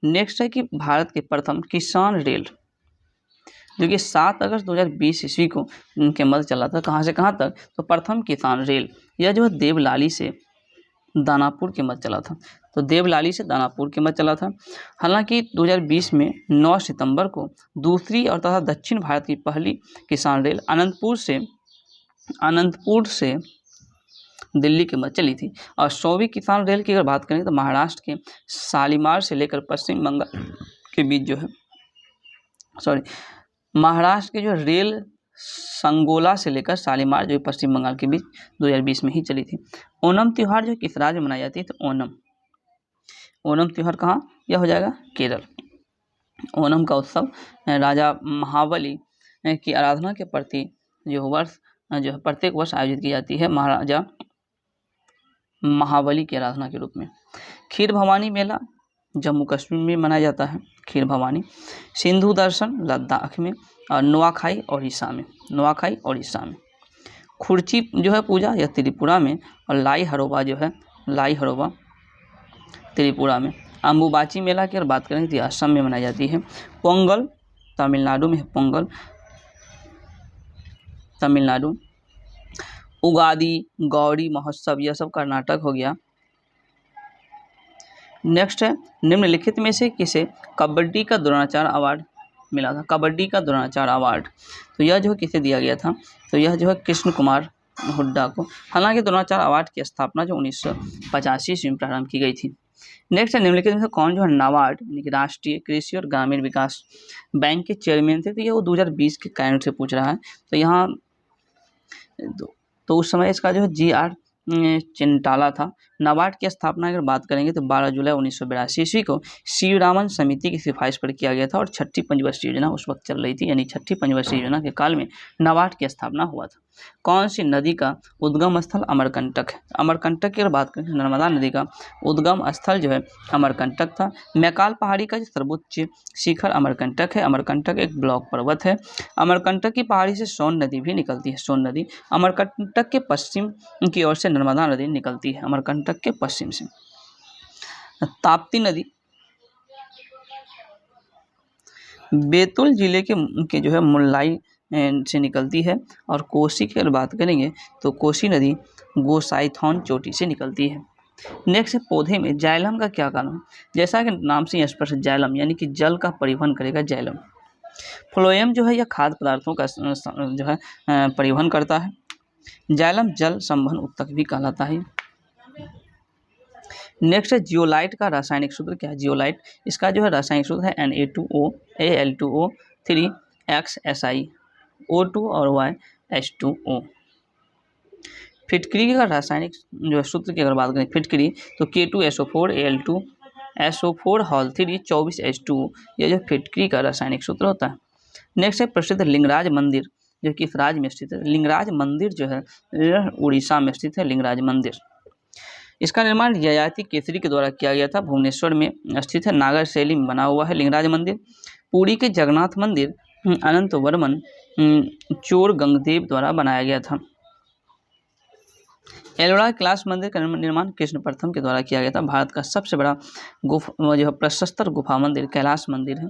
नेक्स्ट है कि भारत के प्रथम किसान रेल जो कि 7 अगस्त 2020 ईस्वी को उनके मध्य चला था, कहाँ से कहाँ तक? तो प्रथम किसान रेल यह जो है देवलाली से दानापुर के मध्य चला था। तो देवलाली से दानापुर के मध्य चला था। हालांकि 2020 में 9 सितंबर को दूसरी और तथा दक्षिण भारत की पहली किसान रेल अनंतपुर से दिल्ली के मध्य चली थी। और 100वीं किसान रेल की अगर बात करें तो महाराष्ट्र के शालीमार से लेकर पश्चिम बंगाल के बीच जो है महाराष्ट्र के जो रेल संगोला से लेकर शालीमार जो पश्चिम बंगाल के बीच 2020 में ही चली थी। ओणम त्यौहार जो किस राज्य में मनाई जाती है, तो ओणम त्यौहार कहाँ, यह हो जाएगा केरल। ओणम का उत्सव राजा महाबली की आराधना के प्रति जो प्रत्येक वर्ष आयोजित की जाती है महाराजा महाबली की आराधना के रूप में। खीर भवानी मेला जम्मू कश्मीर में मनाया जाता है, खीर भवानी। सिंधु दर्शन लद्दाख में, और नुआखाई ओडिशा में। खुर्ची जो है पूजा यह त्रिपुरा में, और लाई हरोबा त्रिपुरा में। अम्बुबाची मेला की अगर बात करें तो असम में मनाई जाती है। पोंगल तमिलनाडु में है, तमिलनाडु। उगादी, गौरी महोत्सव यह सब कर्नाटक हो गया। नेक्स्ट है, निम्नलिखित में से किसे कबड्डी का द्रोणाचार्य अवार्ड मिला था, कबड्डी का द्रोणाचार्य अवार्ड। तो यह जो किसे दिया गया था, तो यह जो है कृष्ण कुमार हुड्डा को। हालांकि द्रोणाचार्य अवार्ड की स्थापना जो 1985 ईस्वी में प्रारंभ की गई थी। नेक्स्ट है, निम्नलिखित में से कौन जो है नाबार्ड यानी कि राष्ट्रीय कृषि और ग्रामीण विकास बैंक के चेयरमैन थे। तो ये वो 2020 के कैलेंडर से पूछ रहा है। तो यहाँ तो उस समय इसका जो है GR चिंटाला था। नाबार्ड की स्थापना अगर बात करेंगे तो 12 जुलाई 1982 ईस्वी को शिवरामन समिति की सिफारिश पर किया गया था, और छठी पंचवर्षीय योजना उस वक्त चल रही थी, यानी छठी पंचवर्षीय योजना के काल में नाबार्ड की स्थापना हुआ था। कौन सी नदी का उद्गम स्थल अमरकंटक है, अमरकंटक की अगर बात करें नर्मदा नदी का उद्गम स्थल जो है अमरकंटक था। मैकाल पहाड़ी का जो सर्वोच्च शिखर अमरकंटक है। अमरकंटक एक ब्लॉक पर्वत है। अमरकंटक की पहाड़ी से सोन नदी भी निकलती है, सोन नदी। अमरकंटक के पश्चिम की ओर से नर्मदा नदी निकलती है, अमरकंटक के पश्चिम से। ताप्ती नदी बैतूल जिले के जो है मुल्लाई से निकलती है। और कोसी की अगर बात करेंगे तो कोसी नदी गोसाईथौन चोटी से निकलती है। नेक्स्ट है, पौधे में जाइलम का क्या कारण है। जैसा कि नाम से स्पष्ट, जाइलम यानी कि जल का परिवहन करेगा, जाइलम। फ्लोएम जो है यह खाद्य पदार्थों का जो है परिवहन करता है। जाइलम जल संवहन उत्तक भी कहलाता है। नेक्स्ट है, जियोलाइट का रासायनिक सूत्र क्या है। जियोलाइट, इसका जो है रासायनिक सूत्र है Na2O Al2O 3XSi O2 और YH2O। फिटकरी का रासायनिक जो सूत्र की अगर बात करें फिटकरी, तो K2SO4 Al2 SO4 hall 3 24H2O, यह जो फिटकरी का रासायनिक सूत्र होता है। नेक्स्ट है, प्रसिद्ध लिंगराज मंदिर जो किस राज्य में स्थित है। लिंगराज मंदिर जो है उड़ीसा में स्थित है, लिंगराज मंदिर। इसका निर्माण ययाति केसरी के द्वारा किया गया था, भुवनेश्वर में स्थित है, नागर शैली में बना हुआ है लिंगराज मंदिर। पुरी के जगन्नाथ मंदिर अनंत वर्मन चोर गंगदेव द्वारा बनाया गया था। एलोरा कैलाश मंदिर का निर्माण कृष्ण प्रथम के द्वारा किया गया था। भारत का सबसे बड़ा जो प्रशस्त गुफा मंदिर कैलाश मंदिर है।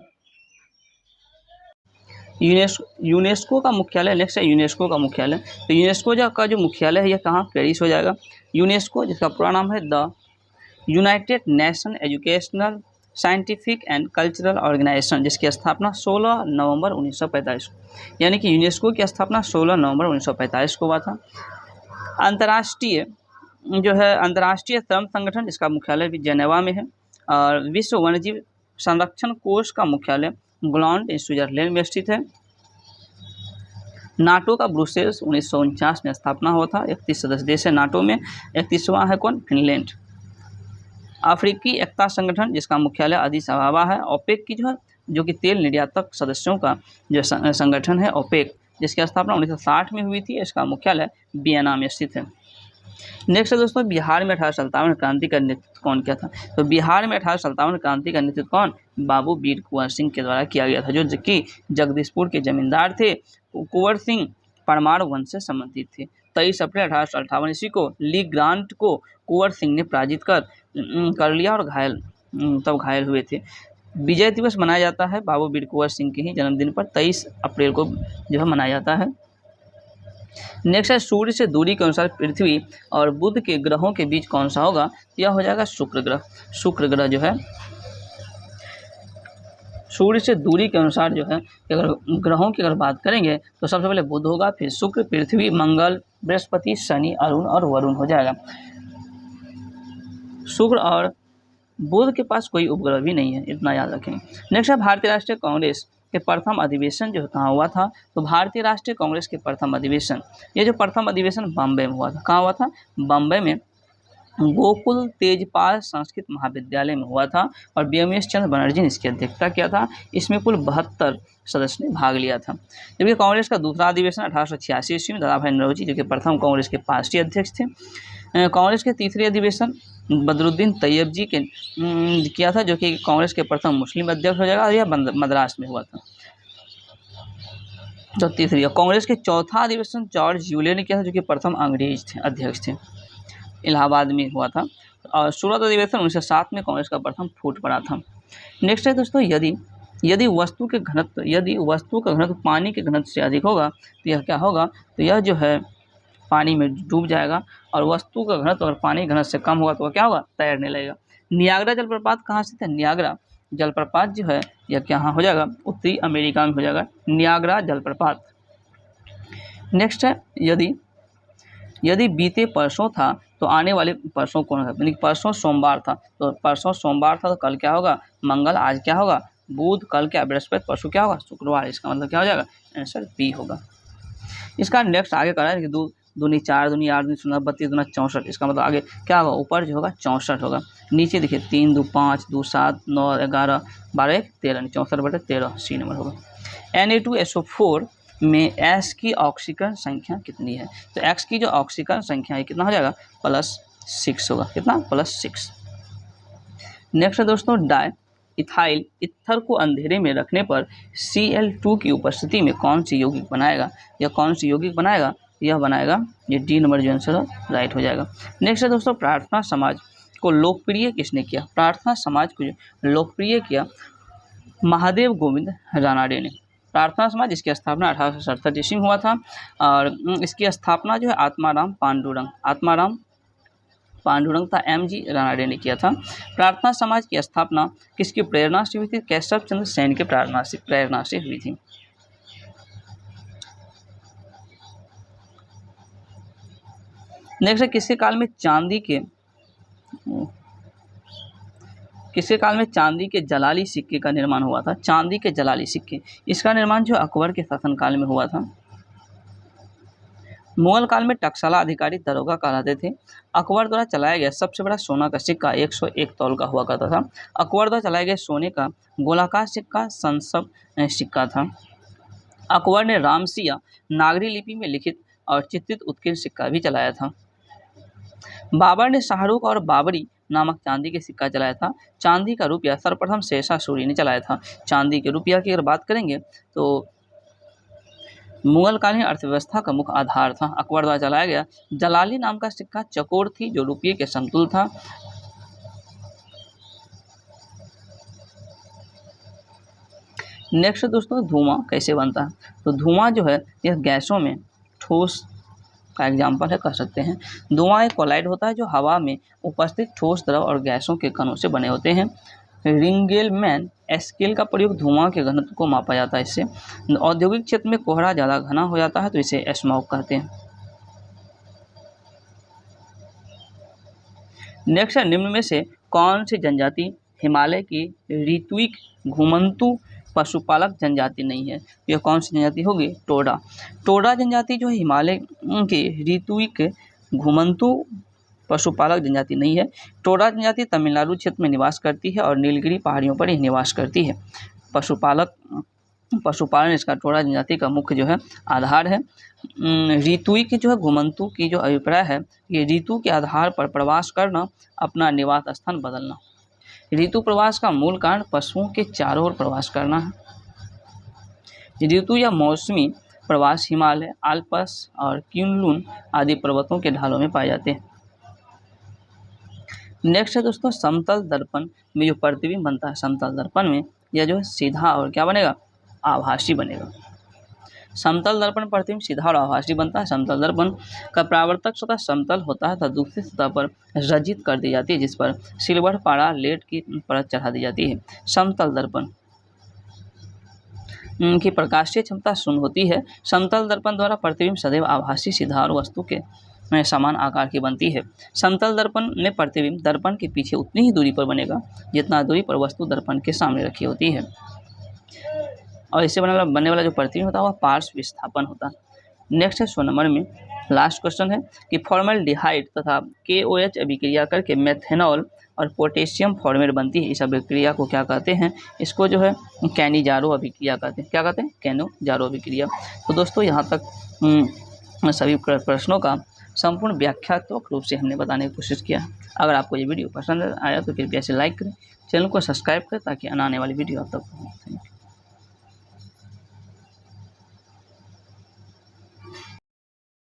यूनेस्को का मुख्यालय, नेक्स्ट है यूनेस्को का मुख्यालय। तो यूनेस्को का जो मुख्यालय है यह कहाँ, पेरिस हो जाएगा। यूनेस्को जिसका पूरा नाम है the United Nation Educational Scientific and Cultural Organization, जिसकी स्थापना 16 नवंबर 1945 यानी कि यूनेस्को की स्थापना 16 नवंबर 1945 को हुआ था। अंतर्राष्ट्रीय श्रम संगठन, इसका मुख्यालय भी जेनेवा में है। और विश्व वन्यजीव संरक्षण कोष का मुख्यालय ग्लॉन्ड स्विट्जरलैंड में स्थित है। नाटो का ब्रुसेल्स 1949 में स्थापना हुआ था। 31 सदस्य देश है नाटो में, 31वां है कौन, फिनलैंड। अफ्रीकी एकता संगठन जिसका मुख्यालय अदीस अबाबा है। ओपेक की जो कि तेल निर्यातक सदस्यों का जो संगठन है ओपेक, जिसकी स्थापना 1960 में हुई थी, इसका मुख्यालय वियना में स्थित है। नेक्स्ट है दोस्तों, बिहार में 1857 क्रांति का नेतृत्व कौन किया था। तो बिहार में 1857 क्रांति का नेतृत्व कौन, बाबू वीर कुंवर सिंह के द्वारा किया गया था, जो कि जगदीशपुर के जमींदार थे। कुंवर सिंह परमार वंश से संबंधित थे। 23 अप्रैल 1858 ईस्वी को ली ग्रांट को कुंवर सिंह ने पराजित कर लिया और घायल हुए थे। विजय दिवस मनाया जाता है बाबू वीर कुंवर सिंह के ही जन्मदिन पर 23 अप्रैल को जो है मनाया जाता है। नेक्स्ट है सूर्य से दूरी के अनुसार पृथ्वी और बुध के ग्रहों के बीच कौन सा होगा, यह हो जाएगा शुक्र ग्रह। शुक्र ग्रह जो है सूर्य से दूरी के अनुसार जो है, अगर ग्रहों की अगर बात करेंगे तो सबसे पहले बुध होगा, फिर शुक्र, पृथ्वी, मंगल, बृहस्पति, शनि, अरुण और वरुण हो जाएगा। शुक्र और बुध के पास कोई उपग्रह भी नहीं है, इतना याद रखेंगे। नेक्स्ट है भारतीय राष्ट्रीय कांग्रेस के प्रथम अधिवेशन जो कहाँ हुआ था, तो भारतीय राष्ट्रीय कांग्रेस के प्रथम अधिवेशन, ये जो प्रथम अधिवेशन बम्बई में हुआ था। कहाँ हुआ था, बम्बई में गोकुल तेजपाल संस्कृत महाविद्यालय में हुआ था और बीएमएस चंद्र बनर्जी ने इसकी अध्यक्षता किया था। इसमें कुल 72 सदस्य ने भाग लिया था। जबकि कांग्रेस का दूसरा अधिवेशन 1886 ईस्वी में दादा भाई नौरोजी जो कि प्रथम कांग्रेस के पार्टी अध्यक्ष थे। कांग्रेस के तीसरे अधिवेशन बदरुद्दीन तैयब जी के किया था, जो कि कांग्रेस के प्रथम मुस्लिम अध्यक्ष हो जाएगा, और यह मद्रास में हुआ था। तो तीसरी कांग्रेस के चौथा अधिवेशन जॉर्ज यूले ने किया था, जो कि प्रथम अंग्रेज थे, अध्यक्ष थे, इलाहाबाद में हुआ था। और शुरुआत अधिवेशन 1907 में कांग्रेस का प्रथम फूट पड़ा था। नेक्स्ट है दोस्तों, यदि वस्तु का घनत्व पानी के घनत्व से अधिक होगा तो यह क्या होगा, तो यह जो है पानी में डूब जाएगा, और वस्तु का घनत्व अगर पानी के घनत्व से कम होगा तो वह क्या होगा, तैरने लगेगा। नियाग्रा जलप्रपात कहाँ स्थित है, नियाग्रा जलप्रपात जो है यह कहाँ हो जाएगा, उत्तरी अमेरिका में हो जाएगा नियाग्रा जलप्रपात। नेक्स्ट है, यदि बीते परसों था तो आने वाले परसों कौन था, यानी परसों सोमवार था, तो परसों सोमवार था तो कल क्या होगा, मंगल, आज क्या होगा, बुध, कल क्या बृहस्पति, परसों क्या होगा, शुक्रवार। इसका मतलब क्या हो जाएगा, आंसर बी होगा। इसका नेक्स्ट आगे करा है कि 2 दूनी 4 दूनी 8 दूनी 16 32 दूना 64, इसका मतलब आगे क्या होगा, ऊपर जो होगा 64 होगा, नीचे देखिए 3 2 5 2 7 9 11 12 13, 64/13 सी नंबर होगा। Na2SO4 में S की ऑक्सीकरण संख्या कितनी है, तो X की जो ऑक्सीकरण संख्या है कितना हो जाएगा, +6 होगा, कितना, +6। नेक्स्ट है दोस्तों, डाई इथाइल ईथर को अंधेरे में रखने पर Cl2 की उपस्थिति में कौन सी यौगिक बनाएगा, यह कौन सी यौगिक बनाएगा, यह बनाएगा, ये डी नंबर जो आंसर राइट हो जाएगा। नेक्स्ट है दोस्तों, प्रार्थना समाज को लोकप्रिय किसने किया, प्रार्थना समाज को लोकप्रिय किया महादेव गोविंद रानाडे ने। प्रार्थना समाज इसकी स्थापना 1867 ईस्वी में हुआ था, और इसकी स्थापना जो है आत्माराम पांडुरंग था MG रानाडे ने किया था। प्रार्थना समाज की स्थापना किसकी प्रेरणा से हुई थी, केशव चंद्र सेन के प्रेरणा से हुई थी। नेक्स्ट है, किसके काल में चांदी के जलाली सिक्के का निर्माण हुआ था, चांदी के जलाली सिक्के, इसका निर्माण जो अकबर के शासनकाल में हुआ था। मुगल काल में टकसाला अधिकारी दरोगा कहलाते थे। अकबर द्वारा चलाया गया सबसे बड़ा सोना का सिक्का 101 तौल का हुआ करता था। अकबर द्वारा चलाए गए सोने का गोलाकार सिक्का संसब सिक्का था। अकबर ने रामसिया नागरी लिपि में लिखित और चित्रित उत्कीर्ण सिक्का भी चलाया था। बाबर ने शाहरुख और बाबरी नामक चांदी के सिक्का चलाया था। चांदी का रुपया सर्वप्रथम शेरशाह सूरी ने चलाया था। चांदी के रुपया की अगर बात करेंगे तो मुगलकालीन अर्थव्यवस्था का मुख्य आधार था। अकबर द्वारा चलाया गया जलाली नाम का सिक्का चकोर थी जो रुपये के समतुल था। नेक्स्ट दोस्तों, धुआं कैसे बनता है, तो धुआं जो है यह गैसों में ठोस का एग्जाम्पल है, कह सकते हैं। धुआं एक कोलाइड होता है जो हवा में उपस्थित ठोस द्रव और गैसों के कणों से बने होते हैं। रिंगेलमैन स्केल का प्रयोग धुआं के घनत्व को मापा जाता है। इससे औद्योगिक क्षेत्र में कोहरा ज़्यादा घना हो जाता है तो इसे स्मॉग कहते हैं। नेक्स्ट, निम्न में से कौन सी जनजाति हिमालय की ऋतुइक घुमंतु पशुपालक जनजाति नहीं है, यह कौन सी जनजाति होगी, टोडा। टोडा जनजाति जो है हिमालय की ऋतुइक घुमंतु पशुपालक जनजाति नहीं है। टोडा जनजाति तमिलनाडु क्षेत्र में निवास करती है और नीलगिरी पहाड़ियों पर ही निवास करती है। पशुपालन इसका टोडा जनजाति का मुख्य जो है आधार है। ऋतुइक जो है घुमंतु की जो अभिप्राय है, ये ऋतु के आधार पर प्रवास करना, अपना निवास स्थान बदलना। ऋतु प्रवास का मूल कारण पशुओं के चारों ओर प्रवास करना है। ऋतु या मौसमी प्रवास हिमालय, आल्प्स और क्यूनलुन आदि पर्वतों के ढालों में पाए जाते हैं। नेक्स्ट है दोस्तों, समतल दर्पण में जो प्रतिबिंब बनता है, समतल दर्पण में यह जो है सीधा और क्या बनेगा, आभासी बनेगा। समतल दर्पण प्रतिबिंब सीधा और आभासी बनता है। समतल दर्पण का परावर्तक सतह समतल होता है तथा दूसरी सतह पर रजित कर दी जाती है, जिस पर सिल्वर पारा लेड की परत चढ़ा दी जाती है। समतल दर्पण की प्रकाशीय क्षमता शून्य होती है। समतल दर्पण द्वारा प्रतिबिंब सदैव आभासी, सीधा और वस्तु के समान आकार की बनती है। समतल दर्पण में प्रतिबिंब दर्पण के पीछे उतनी ही दूरी पर बनेगा जितना दूरी पर वस्तु दर्पण के सामने रखी होती है, और इससे बनने वाला जो प्रतिबिंब होता है वह पार्श्व विस्थापन होता है। नेक्स्ट है 100 नंबर में लास्ट क्वेश्चन है कि फॉर्मल्डिहाइड तथा KOH अभिक्रिया करके मेथेनॉल और पोटेशियम फॉर्मेट बनती है। इस अभिक्रिया को क्या कहते हैं? इसको जो है कैनिजारो अभिक्रिया कहते हैं। क्या कहते हैं? कैनिजारो अभिक्रिया। तो दोस्तों यहाँ तक सभी प्रश्नों का संपूर्ण व्याख्यात्मक रूप से हमने बताने की कोशिश किया। अगर आपको ये वीडियो पसंद आया तो कृपया इसे लाइक करें, चैनल को सब्सक्राइब करें ताकि आने वाली वीडियो आप तक पहुँचे।